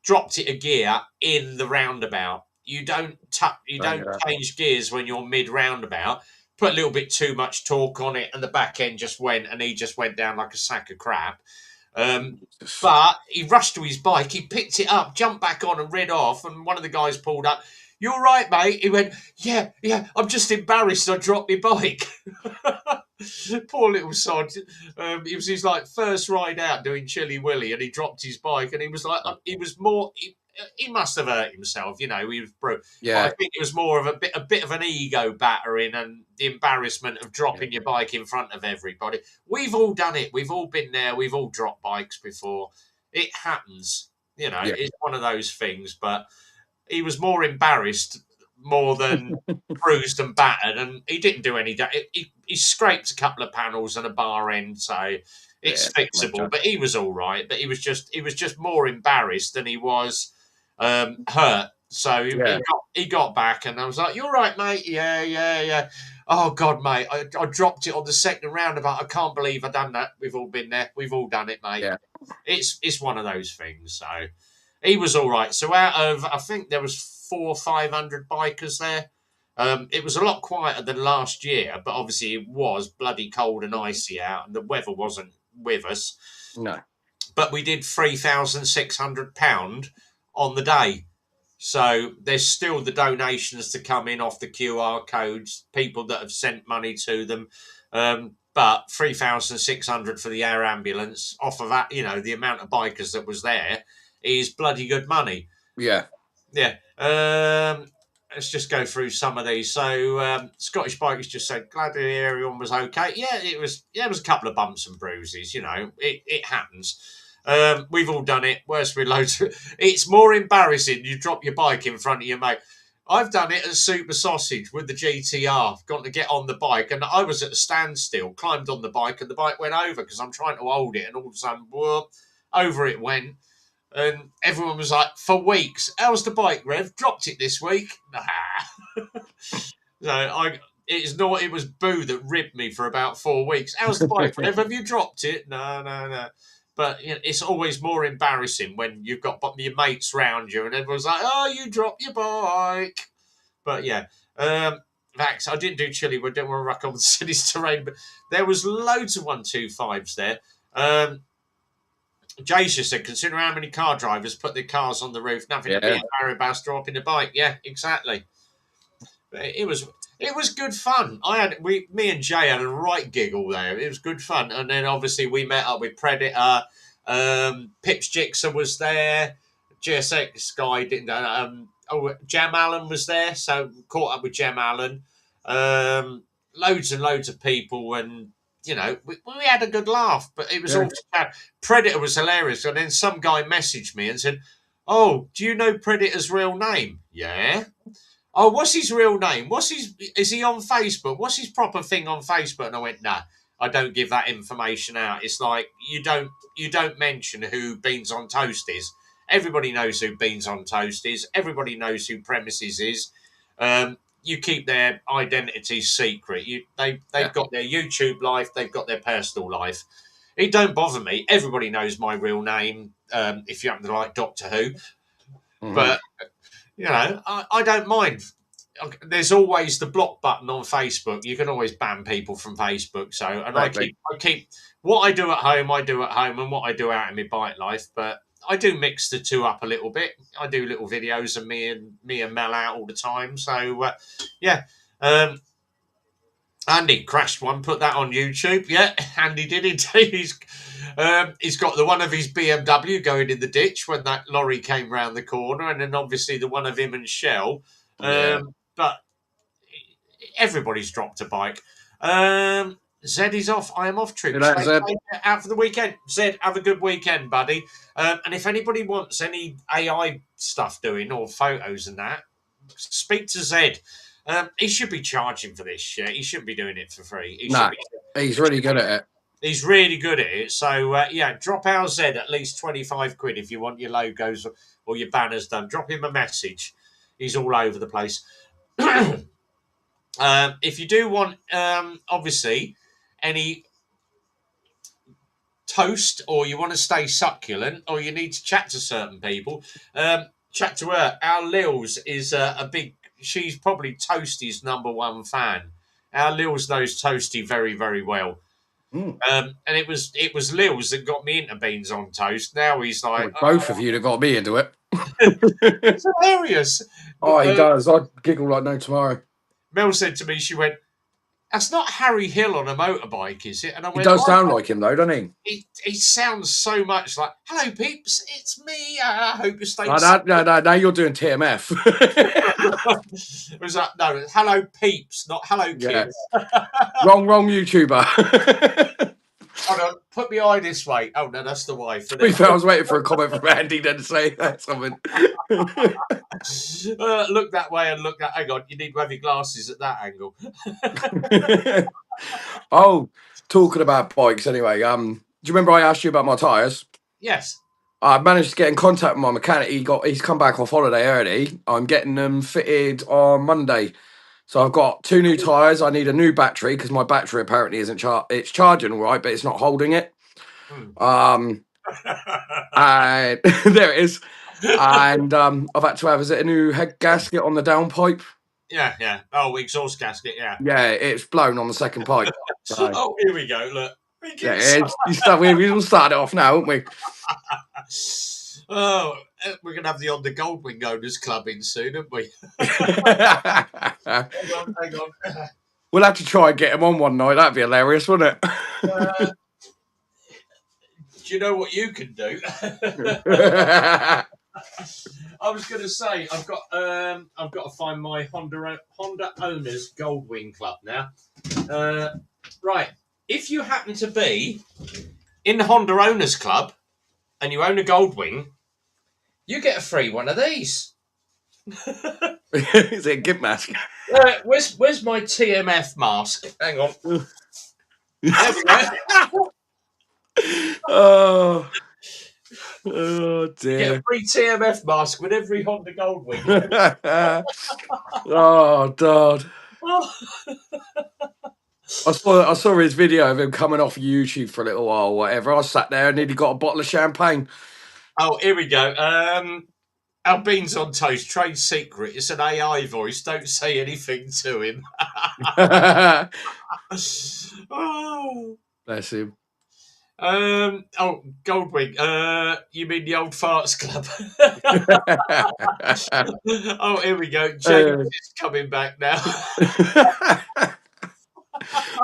dropped it a gear in the roundabout. You don't change gears when you're mid roundabout. Put a little bit too much torque on it, and the back end just went, and he just went down like a sack of crap. But he rushed to his bike, he picked it up, jumped back on, and rid off. And one of the guys pulled up. "You all right, mate?" He went, "Yeah, I'm just embarrassed I dropped my bike." Poor little sod. It was his like first ride out doing Chilly Willy, and he dropped his bike, and he was like, he was more. He must have hurt himself, you know. He was broke. Yeah. But I think it was more of a bit of an ego battering and the embarrassment of dropping your bike in front of everybody. We've all done it. We've all been there. We've all dropped bikes before. It happens, you know. It's one of those things. But he was more embarrassed more than bruised and battered, and he didn't do any. He scraped a couple of panels and a bar end, so it's fixable. But he was all right. But he was just more embarrassed than he was hurt. So he got back, and I was like, "You all right, mate?" Yeah. Oh God, mate, I dropped it on the second roundabout. I can't believe I done that. We've all been there. We've all done it, mate. Yeah. It's one of those things. So he was all right. So out of, I think there was 400 or 500 bikers there. It was a lot quieter than last year, but obviously it was bloody cold and icy out, and the weather wasn't with us. No. But we did £3,600 on the day. So there's still the donations to come in off the QR codes, people that have sent money to them. But 3,600 for the air ambulance off of that, you know, the amount of bikers that was there is bloody good money. Yeah. Let's just go through some of these. So Scottish Bikers just said, "Glad to hear everyone was okay." Yeah, it was a couple of bumps and bruises, you know. It happens. We've all done it. Worse with loads. It's more embarrassing. You drop your bike in front of your mate. I've done it at Super Sausage with the GTR. Got to get on the bike, and I was at a standstill. Climbed on the bike, and the bike went over because I'm trying to hold it, and all of a sudden, whoop, over it went. And everyone was like, for weeks, "How's the bike, Rev? Dropped it this week?" Nah. It was Boo that ribbed me for about 4 weeks. "How's the bike, Rev? Have you dropped it?" No. But you know, it's always more embarrassing when you've got your mates round you and everyone's like, "Oh, you dropped your bike." But yeah, Vax, I didn't do Chile. We don't want to rock on the city's terrain, but there was loads of 125s there. Jason said, "Consider how many car drivers put their cars on the roof. Nothing to be embarrassed dropping the bike." Yeah, exactly. It was good fun. Me and Jay had a right giggle there. It was good fun, and then obviously we met up with Predator. Pips Jixer was there. GSX guy didn't. Jam Allen was there, so caught up with Jam Allen. Loads and loads of people, and you know, we had a good laugh, but it was all Predator was hilarious. And then some guy messaged me and said, "Oh, do you know Predator's real name?" "Yeah." "Oh, what's his real name? Is he on Facebook? What's his proper thing on Facebook?" And I went, "Nah, I don't give that information out. It's like you don't mention who Beans on Toast is. Everybody knows who Beans on Toast is. Everybody knows who Premises is. You keep their identities secret. They've got their YouTube life. They've got their personal life. It don't bother me. Everybody knows my real name. If you happen to like Doctor Who, but You know, I don't mind. There's always the block button on Facebook. You can always ban people from Facebook. So, and Exactly. I keep what I do at home, and what I do out in my bike life. But I do mix the two up a little bit. I do little videos of me and Mel out all the time. So, yeah. Andy crashed one, put that on YouTube. Yeah, Andy did it. He's got the one of his BMW going in the ditch when that lorry came round the corner, and then obviously the one of him and Shell. Yeah. But everybody's dropped a bike. Zed is off. I am off, See troops. that, Zed? Out for the weekend. Zed, have a good weekend, buddy. And if anybody wants any AI stuff doing or photos and that, speak to Zed. He should be charging for this shit. He shouldn't be doing it for free. Nah, he's really good at it. He's really good at it. So, yeah, drop our Zed at least 25 quid if you want your logos or your banners done. Drop him a message. He's all over the place. If you do want, obviously, any toast or you want to stay succulent or you need to chat to certain people, chat to her. Our Lils is a big, she's probably Toasty's number one fan. Our Lils knows Toasty very, very well. Mm. And it was Lils that got me into beans on toast. Now he's like, Both of you that got me into it. it's hilarious. Oh, he does. I'd giggle like no tomorrow. Mel said to me, she went, "That's not Harry Hill on a motorbike, is it?" And I He went, does sound like him, though, doesn't he? He sounds so much like, "Hello, peeps, it's me. I hope you stay." No, now you're doing TMF. It was like, no, hello, peeps, not hello, Yeah. kids. Wrong YouTuber. Hold on, put my eye this way. Oh no, that's the wife. To be fair, I was waiting for a comment from Andy then to say something. Look that way and look that. Hang on, you need to have your glasses at that angle. Oh, talking about bikes anyway. Do you remember I asked you about my tyres? Yes. I managed to get in contact with my mechanic. He's come back off holiday early. I'm getting them fitted on Monday. So I've got 2 new tyres. I need a new battery because my battery apparently isn't it's charging all right, but it's not holding it. And there it is. And I've had to have, is it a new head gasket on the downpipe? Yeah. Oh, exhaust gasket, yeah. Yeah, it's blown on the second pipe. So. Oh, here we go. Look. Yeah, we'll start it off now, won't we? Oh, we're going to have the On the Goldwing Owners Club in soon, aren't we? Hang on. We'll have to try and get him on one night. That'd be hilarious, wouldn't it? Do you know what you can do? I was going to say I've got to find my Honda Owners Goldwing Club now. Right, if you happen to be in the Honda Owners Club and you own a Goldwing, you get a free one of these. Is it a gimp mask? Where's my TMF mask? Hang on. There we go. Oh dear. You get a free TMF mask with every Honda Goldwing. Oh God. I saw his video of him coming off YouTube for a little while or whatever. I sat there and nearly got a bottle of champagne. Oh, here we go. Our beans on toast, trade secret. It's an AI voice. Don't say anything to him. Oh. Bless him. Oh, Goldwing. You mean the Old Farts Club? Oh, here we go. James is coming back now.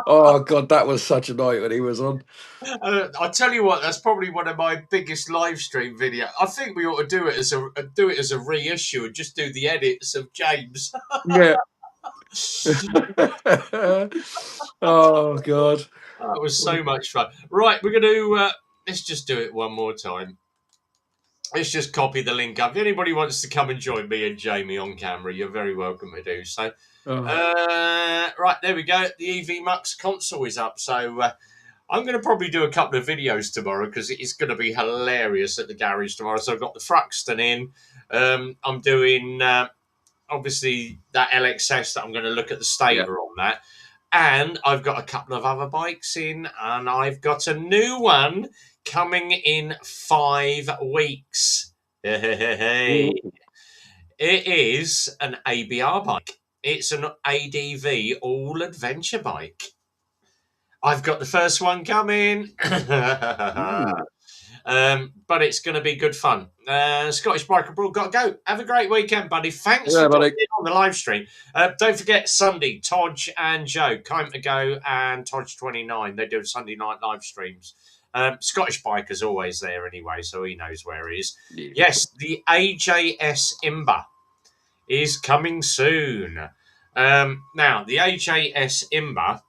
Oh God, that was such a night when he was on. I tell you what, that's probably one of my biggest live stream videos. I think we ought to do it as a reissue and just do the edits of James. Yeah. Oh God. That was so much fun. Right, we're going to let's just do it one more time. Let's just copy the link up. If anybody wants to come and join me and Jamie on camera, you're very welcome to do so. Right, there we go. The EV Mux console is up. So I'm going to probably do a couple of videos tomorrow because it's going to be hilarious at the garage tomorrow. So I've got the Thruxton in. I'm doing, obviously, that LXS that I'm going to look at the stator on that. And I've got a couple of other bikes in. And I've got a new one coming in 5 weeks. Hey. It is an ABR bike. It's an ADV all adventure bike. I've got the first one coming. But it's going to be good fun. Scottish Bike Abroad, got to go. Have a great weekend, buddy. Thanks for buddy. joining on the live stream. Don't forget Sunday, Todge and Joe, Time to Go and Todge 29. They do Sunday night live streams. Scottish Biker's always there anyway, so he knows where he is. Yeah. Yes, the AJS Imber is coming soon. Now, the AJS Imber,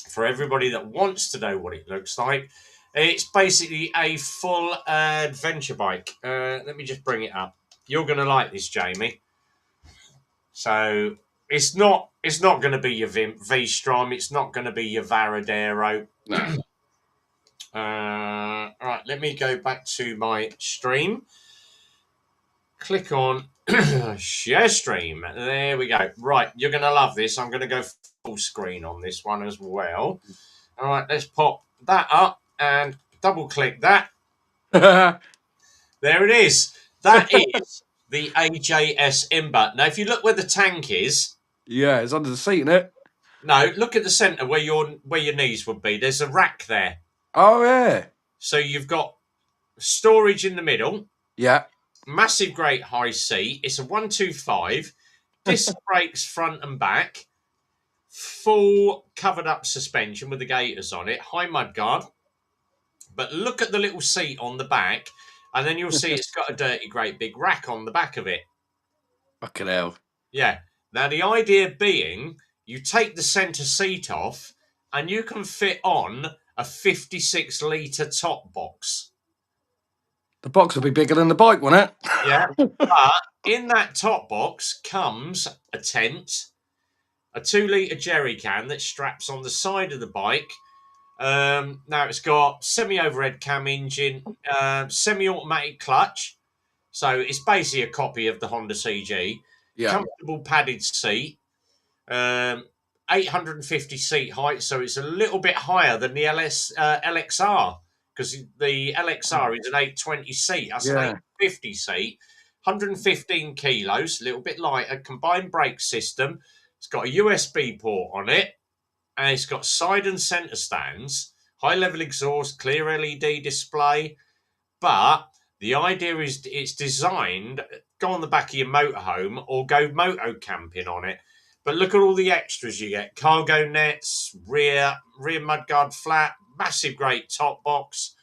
for everybody that wants to know what it looks like, it's basically a full adventure bike. Let me just bring it up. You're going to like this, Jamie. So it's not going to be your V-Strom. It's not going to be your Varadero. No. Right, let me go back to my stream. Click on share stream. There we go. Right, you're going to love this. I'm going to go full screen on this one as well. All right, let's pop that up and double click that. There it is. That is the AJS Imber. Now, if you look where the tank is, yeah, it's under the seat, isn't it? No, look at the centre where your knees would be. There's a rack there. Oh yeah. So you've got storage in the middle. Yeah. Massive, great high seat. It's a 125. Disc brakes front and back. Full covered up suspension with the gaiters on it. High mudguard. But look at the little seat on the back, and then you'll see it's got a dirty, great big rack on the back of it. Fucking hell. Yeah. Now, the idea being, you take the centre seat off, and you can fit on a 56-litre top box. The box will be bigger than the bike, won't it? Yeah. But in that top box comes a tent, a 2-litre jerry can that straps on the side of the bike. Now it's got semi-overhead cam engine, semi-automatic clutch. So it's basically a copy of the Honda CG. Yeah. Comfortable padded seat. 850 seat height, so it's a little bit higher than the LXR, because the LXR is an 820 seat. That's an 850 seat. 115 kilos, a little bit lighter. Combined brake system. It's got a USB port on it. And it's got side and centre stands, high-level exhaust, clear LED display. But the idea is it's designed, go on the back of your motorhome or go moto camping on it. But look at all the extras you get. Cargo nets, rear mudguard flat, massive great top box.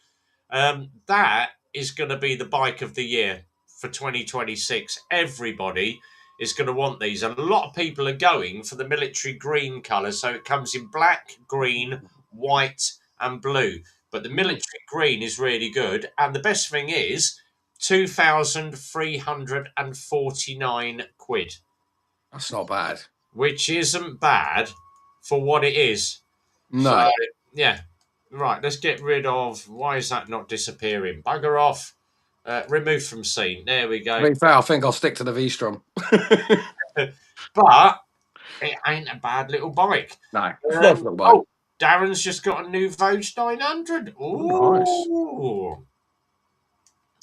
That is going to be the bike of the year for 2026. Everybody is going to want these. And a lot of people are going for the military green colour. So it comes in black, green, white and blue. But the military green is really good. And the best thing is £2,349. That's not bad. Which isn't bad for what it is. No. So, yeah. Right, let's get rid of... Why is that not disappearing? Bugger off. Remove from scene. There we go. To be fair, I think I'll stick to the V-Strom. But it ain't a bad little bike. No, it's not a little bike. Oh, Darren's just got a new Vogue 900. Ooh.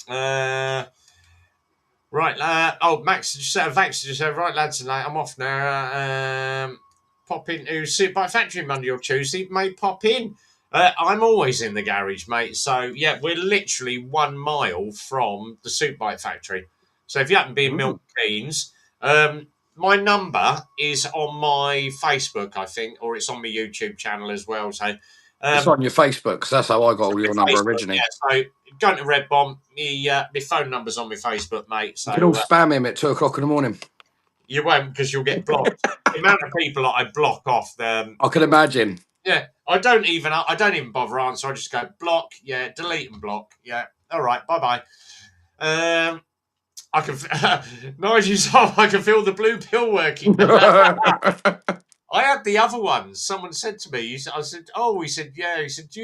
Nice. Right. Max just said, right, lads, tonight I'm off now. Pop into Superbike Factory Monday or Tuesday. Mate, pop in. I'm always in the garage, mate. So, yeah, we're literally 1 mile from the Superbike Factory. So, if you happen to be in Milton Keynes, my number is on my Facebook, I think, or it's on my YouTube channel as well. So, it's on your Facebook, because that's how I got all your number originally. Yeah, so go to Red Bomb. My phone number's on my Facebook, mate. So you can all spam him at 2 o'clock in the morning. You won't, because you'll get blocked. The amount of people that I block off them. I can imagine. Yeah, I don't even bother answer. I just go block, yeah, delete and block, yeah. All right, bye. I can Nigel's off. I can feel the blue pill working. I had the other ones. Someone said to me, I said, oh, he said, yeah. He said, do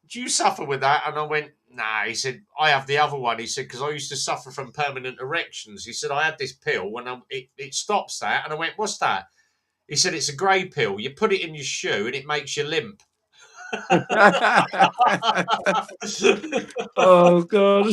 you suffer with that? And I went, nah. He said, I have the other one. He said, because I used to suffer from permanent erections. He said, I had this pill when it stops that. And I went, what's that? He said, it's a grey pill. You put it in your shoe and it makes you limp. Oh, God.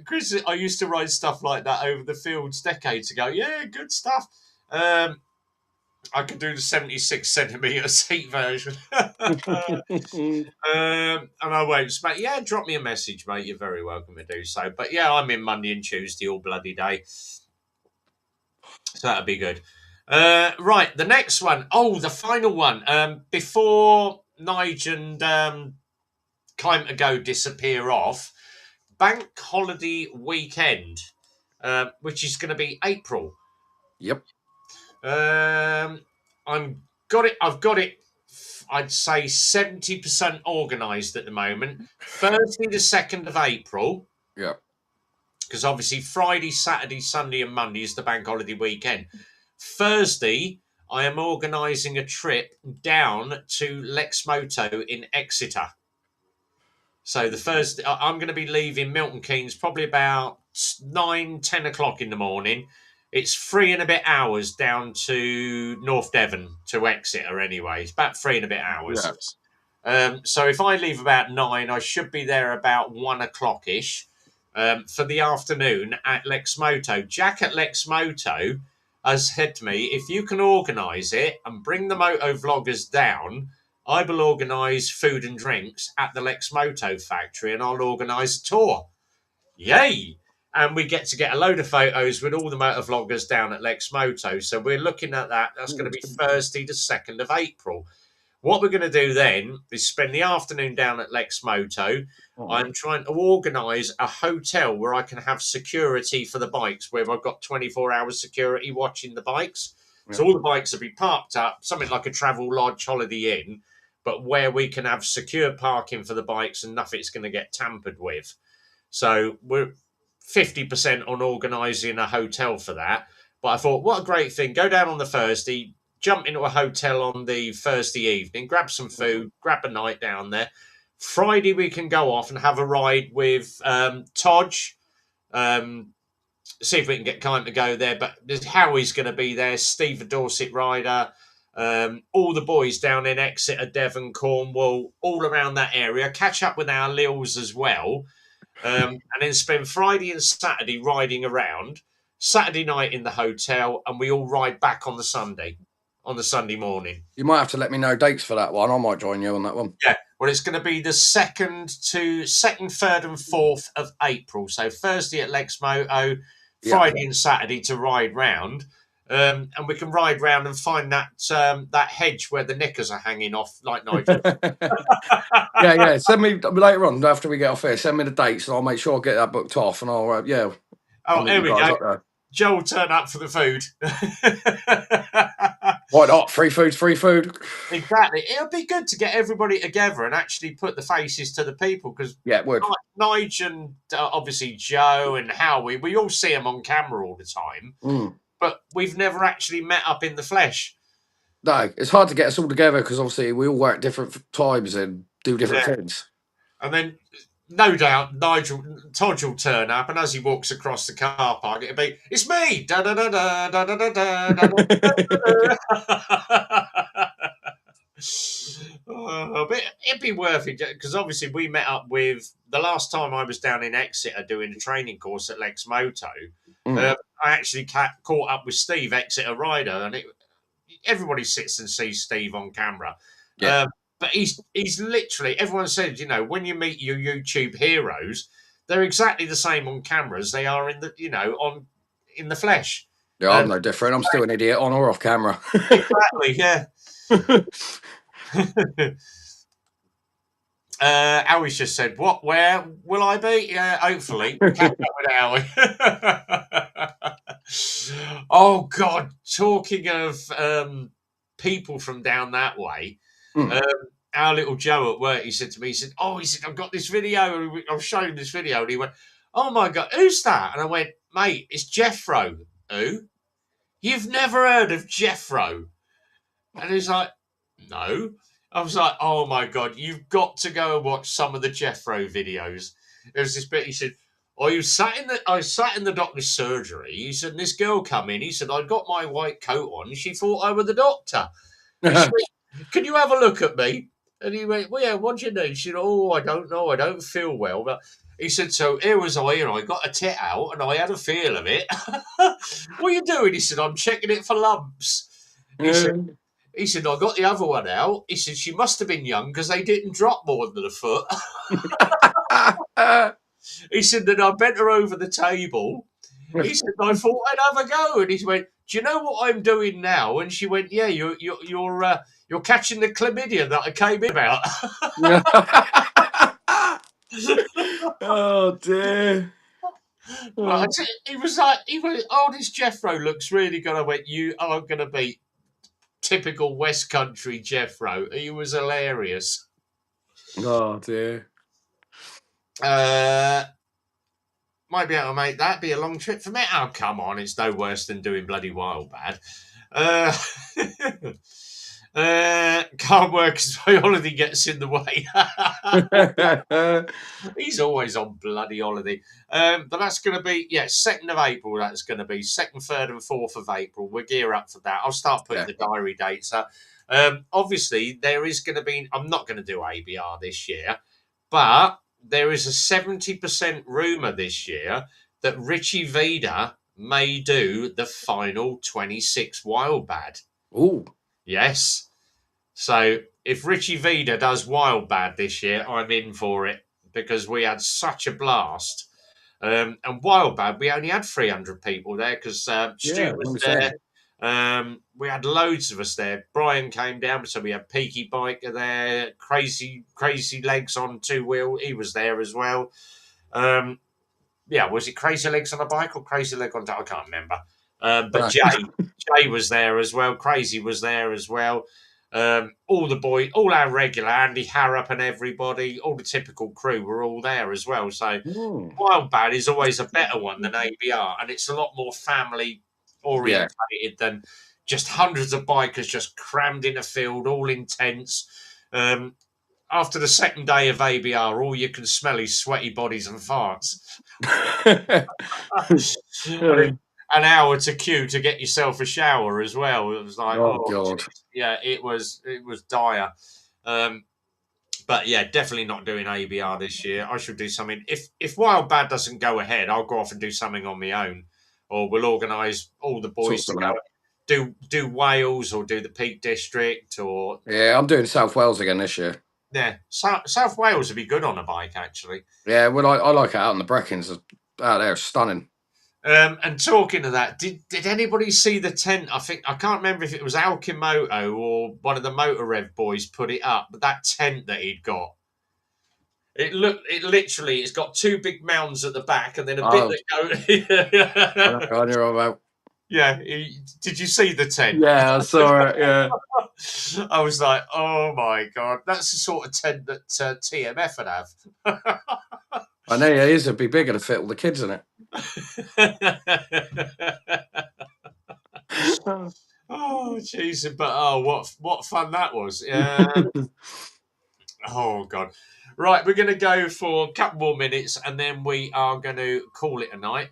Chris, I used to ride stuff like that over the fields decades ago. Yeah, good stuff. I could do the 76 centimetre seat version. And I won't smack. Yeah, drop me a message, mate. You're very welcome to do so. But yeah, I'm in Monday and Tuesday all bloody day. So that'll be good. Right, the next one. Oh, the final one. Before Nige and Climb to Go disappear off, Bank Holiday Weekend, which is going to be April. Yep. I've got it. I'd say 70% organised at the moment. Thursday, the 2nd of April. Yep. Because obviously Friday, Saturday, Sunday, and Monday is the bank holiday weekend. Thursday, I am organising a trip down to Lexmoto in Exeter. So the first, I'm going to be leaving Milton Keynes probably about 9-10 o'clock in the morning. It's 3 and a bit hours down to North Devon to Exeter anyway. It's about 3 and a bit hours. Yes. So if I leave about 9, I should be there about 1 o'clock-ish for the afternoon at Lexmoto. Jack at Lexmoto has said to me, if you can organise it and bring the moto vloggers down, I will organise food and drinks at the Lexmoto factory and I'll organise a tour. Yay! And we get a load of photos with all the motor vloggers down at Lexmoto. So we're looking at that. That's going to be Thursday, the 2nd of April. What we're going to do then is spend the afternoon down at Lexmoto. I'm trying to organise a hotel where I can have security for the bikes, where I've got 24 hours security watching the bikes. Yeah. So all the bikes will be parked up, something like a travel lodge, Holiday Inn, but where we can have secure parking for the bikes and nothing's going to get tampered with. So we're 50% on organising a hotel for that. But I thought, what a great thing. Go down on the Thursday, jump into a hotel on the Thursday evening, grab some food, grab a night down there. Friday, we can go off and have a ride with Todge. See if we can get time to go there. But Howie's going to be there, Steve, the Dorset rider, all the boys down in Exeter, Devon, Cornwall, all around that area. Catch up with our Lils as well. And then spend Friday and Saturday riding around. Saturday night in the hotel, and we all ride back on the Sunday morning. You might have to let me know dates for that one. I might join you on that one. Yeah. Well, it's going to be the 2nd, 3rd, and 4th of April. So Thursday at Lexmoto, Friday and Saturday to ride round. And we can ride round and find that hedge where the knickers are hanging off, like Nigel. Yeah. Send me later on after we get off here. Send me the dates, and I'll make sure I get that booked off. And I'll Oh, here we go. Joe will turn up for the food. Why not? Free food's free food. Exactly. It'll be good to get everybody together and actually put the faces to the people, because it would. Nige and obviously Joe and Howie, we all see them on camera all the time, but we've never actually met up in the flesh. No, it's hard to get us all together because obviously we all work different times and do different things. And then, no doubt, Todge will turn up, and as he walks across the car park, it'll be, "It's me!" Da da da da da da da da da. But it'd be worth it, because obviously we met up with, the last time I was down in Exeter doing a training course at Lexmoto. I actually caught up with Steve, Exeter rider, and everybody sits and sees Steve on camera. Yeah. But he's literally, everyone says, when you meet your YouTube heroes, they're exactly the same on camera as they are in the flesh. Yeah, I'm no different. I'm still an idiot on or off camera. Exactly, yeah. Howie's just said, where will I be? Yeah, hopefully. Catch up with Howie. Oh, God. Talking of people from down that way, our little Joe at work, he said to me, I've got this video. I was showing him this video, and he went, "Oh, my God, who's that?" And I went, "Mate, it's Jeffro." "Who?" "You've never heard of Jeffro?" And he's like, "No." I was like, "Oh my God, you've got to go and watch some of the Jeffro videos." There was this bit, he said, I sat in the doctor's surgery. He said, this girl come in. He said, "I got my white coat on, and she thought I was the doctor." He said, "Can you have a look at me?" And he went, "Well, yeah, what do you need?" She said, "Oh, I don't know. I don't feel well." But He said, so here was I, and I got a tit out, and I had a feel of it. What are you doing? He said, I'm checking it for lumps. He said, Yeah. I got the other one out. He said, she must have been young because they didn't drop more than a foot. He said, then I bent her over the table. He said, I thought I'd have a go. And he went, do you know what I'm doing now? And she went, yeah, you're catching the chlamydia that I came in about. Oh dear. But I said, he went, oh, this Jeffro looks really good. I went, you are going to be typical West Country Jeffro. He was hilarious. Oh dear. Might be able to make that be a long trip for me. Oh, come on. It's no worse than doing bloody Wild Bad. Can't work because my holiday gets in the way. He's always on bloody holiday. But that's going to be, 2nd of April. That's going to be 2nd, 3rd, and 4th of April. We'll gear up for that. I'll start putting the diary dates up. Obviously, there is going to be, I'm not going to do ABR this year, but there is a 70% rumour this year that Richie Vida may do the final 26 Wild Bad. Ooh. Yes. So if Richie Vida does Wild Bad this year, I'm in for it because we had such a blast. And Wild Bad, we only had 300 people there because Stu was there. We had loads of us there. Brian came down, so we had Peaky Biker there, crazy legs on 2-wheel. He was there as well. Was it Crazy Legs on a bike or Crazy Leg on? I can't remember. But Jay was there as well. Crazy was there as well. All the boys, all our regular Andy Harrop and everybody, all the typical crew were all there as well. So Wild Bad is always a better one than ABR, and it's a lot more family orientated than just hundreds of bikers just crammed in a field, all intense. After the second day of ABR, all you can smell is sweaty bodies and farts. An hour to queue to get yourself a shower as well. It was like, oh God. Yeah, it was dire. But yeah, definitely not doing ABR this year. I should do something. If Wild Bad doesn't go ahead, I'll go off and do something on my own, or we'll organise all the boys to go do Wales or do the Peak District or I'm doing South Wales again this year. Yeah, South Wales would be good on a bike actually. Yeah, well, I like it out in the Brecons. Out there, stunning. And talking of that, did anybody see the tent? I can't remember if it was Alkimoto or one of the Motor Rev boys put it up, but that tent that he'd got. It's got 2 big mounds at the back and then a bit that go. I know about. Yeah, did you see the tent? Yeah, I saw it. Yeah, I was like, oh my God, that's the sort of tent that TMF would have. I know, yeah, it'd be bigger to fit all the kids in it. Oh, jeez, but what fun that was. Oh, God. Right, we're going to go for a couple more minutes and then we are going to call it a night.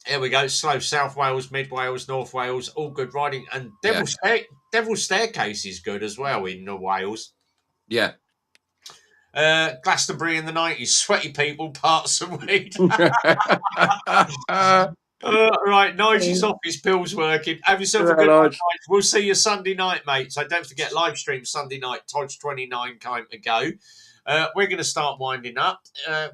Here we go. Slow South Wales, Mid Wales, North Wales, all good riding. And Devil's Staircase is good as well in Wales. Yeah. Glastonbury in the 90s, sweaty people, parts of weed. Right, Nigel's off his pills working. Have yourself a good night. We'll see you Sunday night, mate. So don't forget, live stream Sunday night, Todge 29 time to go. We're going to start winding up.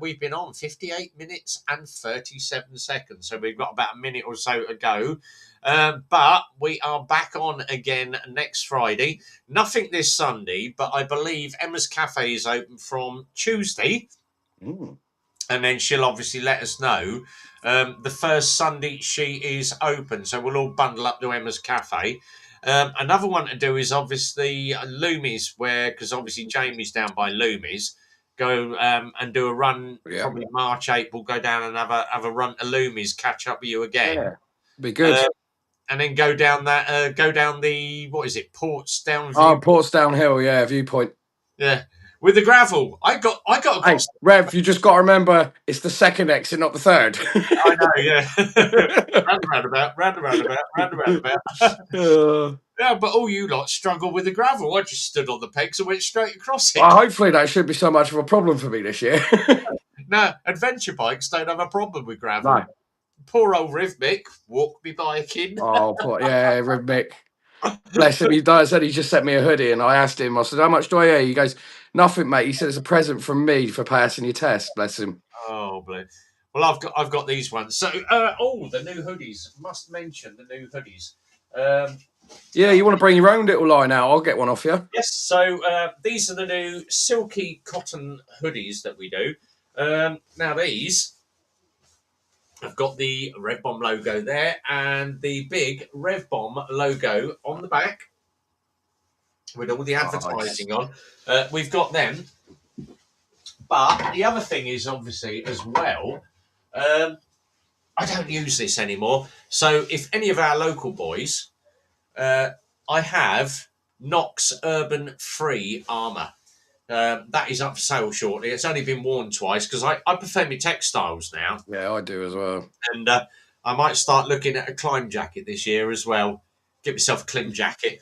We've been on 58 minutes and 37 seconds. So we've got about a minute or so to go. But we are back on again next Friday. Nothing this Sunday, but I believe Emma's Cafe is open from Tuesday. Mm. And then she'll obviously let us know. The first Sunday she is open. So we'll all bundle up to Emma's Cafe. Another one to do is obviously Loomies, because obviously Jamie's down by Loomies. Go and do a run, probably March, April, go down and have a run to Loomies, catch up with you again. Yeah, be good. And then go down the, what is it, Portsdown? Portsdown Hill, yeah, viewpoint. Yeah. With the gravel, I got across. Hey, Rev, you just got to remember it's the second exit, not the third. I know, yeah. roundabout. Yeah, but all you lot struggle with the gravel. I just stood on the pegs and went straight across it. Well, hopefully that shouldn't be so much of a problem for me this year. No, adventure bikes don't have a problem with gravel. No. Poor old Rhythmic walked me biking. Oh, poor, yeah, Mick. Bless him. He said he just sent me a hoodie, and I asked him. I said, "How much do I owe?" He goes, "Nothing, mate." He said, "It's a present from me for passing your test." Bless him. Oh, bless. Well, I've got these ones. So, the new hoodies. Must mention the new hoodies. Yeah, you want to bring your own little line out? I'll get one off you. Yes. So these are the new silky cotton hoodies that we do. Now these have got the Rev Bomb logo there and the big Rev Bomb logo on the back with all the advertising on. We've got them. But the other thing is obviously as well, I don't use this anymore. So if any of our local boys, I have Knox Urban Free armour. That is up for sale shortly. It's only been worn twice because I prefer my textiles now. Yeah, I do as well. And I might start looking at a climb jacket this year as well. Get myself a climb jacket.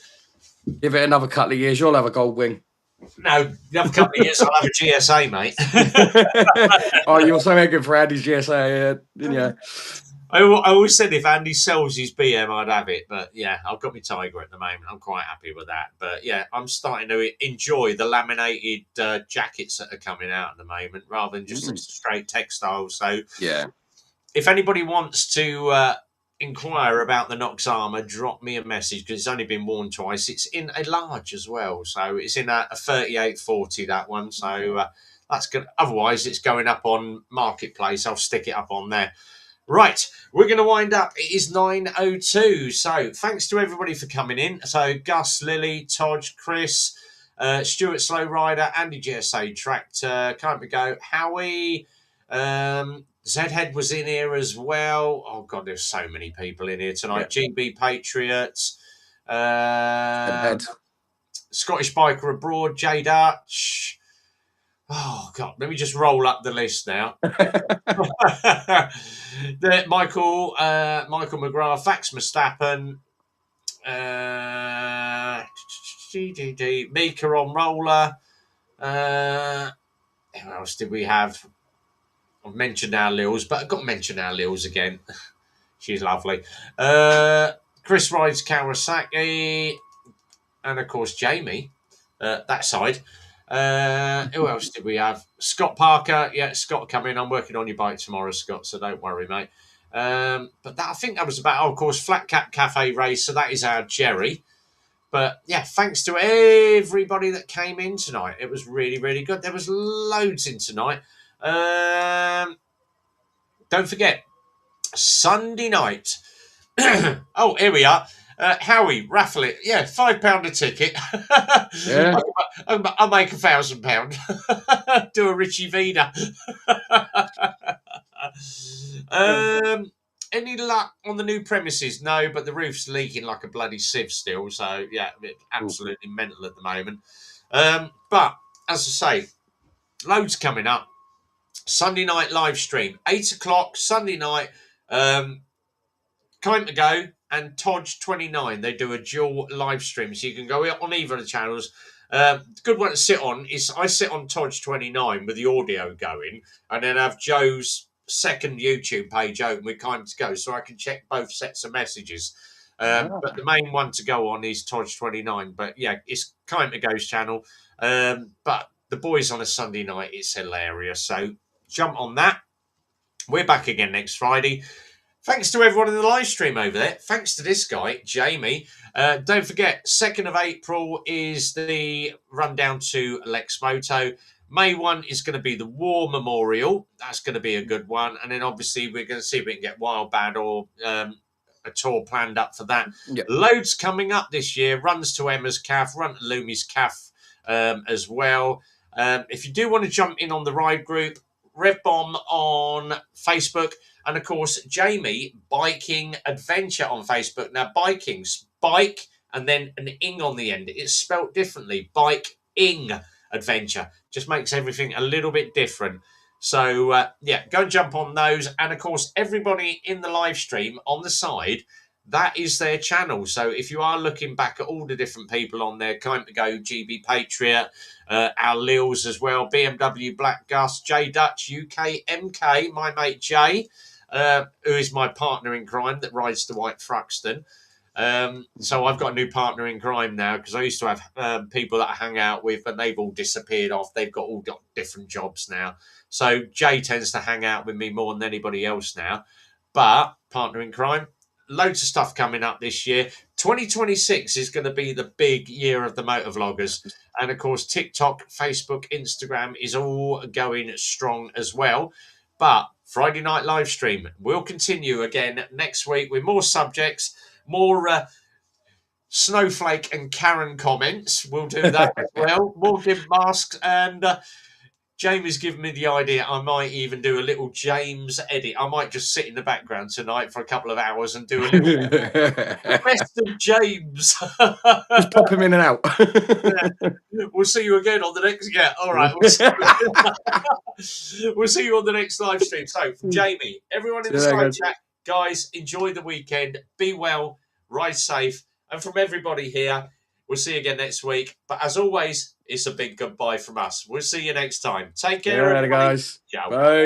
Give it another couple of years, you'll have a gold wing. No, another couple of years I'll have a GSA, mate. Oh, you're so good for Andy's GSA, didn't you? I always said if Andy sells his BM, I'd have it. But yeah, I've got my Tiger at the moment. I'm quite happy with that. But yeah, I'm starting to enjoy the laminated jackets that are coming out at the moment rather than just a straight textile. So yeah, if anybody wants to inquire about the Knox armour, drop me a message because it's only been worn twice. It's in a large as well. So it's in a 38-40, that one. So that's good. Otherwise, it's going up on Marketplace. I'll stick it up on there. Right, we're going to wind up. It is 9:02. So thanks to everybody for coming in. So Gus, Lily, Todge, Chris, Stuart Slow Rider, Andy GSA Tractor, Can't Be Go, Howie, Zhead was in here as well. Oh God, there's so many people in here tonight. Yeah. GB Patriots, Scottish Biker Abroad, J Dutch. Oh God, let me just roll up the list now. Michael McGrath, Fax Mustappen, Mika on roller. Who else did we have? I've mentioned our Lils, but I've got to mention our Lils again. She's lovely. Chris rides Kawasaki, and of course Jamie. That side. Who else did we have? Scott Parker. Yeah, Scott coming. I'm working on your bike tomorrow, Scott, so don't worry, mate. But I think that was about, of course, Flat Cap Cafe Race. So that is our Jerry. But yeah, thanks to everybody that came in tonight. It was really, really good. There was loads in tonight. Don't forget, Sunday night. Oh, here we are. Howie, raffle it. Yeah, £5 a ticket. Yeah. I'll make £1,000. Do a Richie Vida. Any luck on the new premises? No, but the roof's leaking like a bloody sieve still. So yeah, absolutely mental at the moment. But as I say, loads coming up. Sunday night live stream, 8:00 Sunday night. Time to go. And Todge 29, they do a dual live stream, so you can go on either of the channels. Good one to sit on is I sit on Todge 29 with the audio going, and then have Joe's second YouTube page open with Time to Go, so I can check both sets of messages. But the main one to go on is Todge 29. But yeah, it's Time to Go's channel. But the boys on a Sunday night, it's hilarious. So jump on that. We're back again next Friday. Thanks to everyone in the live stream over there. Thanks to this guy, Jamie. Don't forget, 2nd of April is the run down to Lex Moto. May 1 is going to be the War Memorial. That's going to be a good one. And then obviously we're going to see if we can get Wild Bad or a tour planned up for that. Yep. Loads coming up this year. Runs to Emma's Calf, run to Lumi's Calf as well. If you do want to jump in on the ride group, Rev Bomb on Facebook. And, of course, Jamie, Biking Adventure on Facebook. Now, biking's bike and then an ing on the end. It's spelt differently. Bike-ing Adventure. Just makes everything a little bit different. So, yeah, go and jump on those. And, of course, everybody in the live stream on the side, that is their channel. So if you are looking back at all the different people on there, Kind to Go, GB Patriot, our Lils as well, BMW Black Gus, J Dutch, UK MK, my mate Jay, who is my partner in crime that rides the White Thruxton. So I've got a new partner in crime now, because I used to have people that I hang out with, but they've all disappeared off. They've all got different jobs now. So Jay tends to hang out with me more than anybody else now. But partner in crime, loads of stuff coming up this year. 2026 is going to be the big year of the motovloggers. And of course, TikTok, Facebook, Instagram is all going strong as well. But Friday night live stream will continue again next week with more subjects, more Snowflake and Karen comments. We'll do that as well. More give masks, and Jamie's given me the idea. I might even do a little James edit. I might just sit in the background tonight for a couple of hours and do a little best of James. Just pop him in and out. Yeah. We'll see you again on the next. Yeah, all right. We'll see you on the next live stream. So, from Jamie, everyone in the side chat, guys, enjoy the weekend. Be well, ride safe, and from everybody here, we'll see you again next week. But as always, it's a big goodbye from us. We'll see you next time. Take care, Later, guys. Ciao. Bye.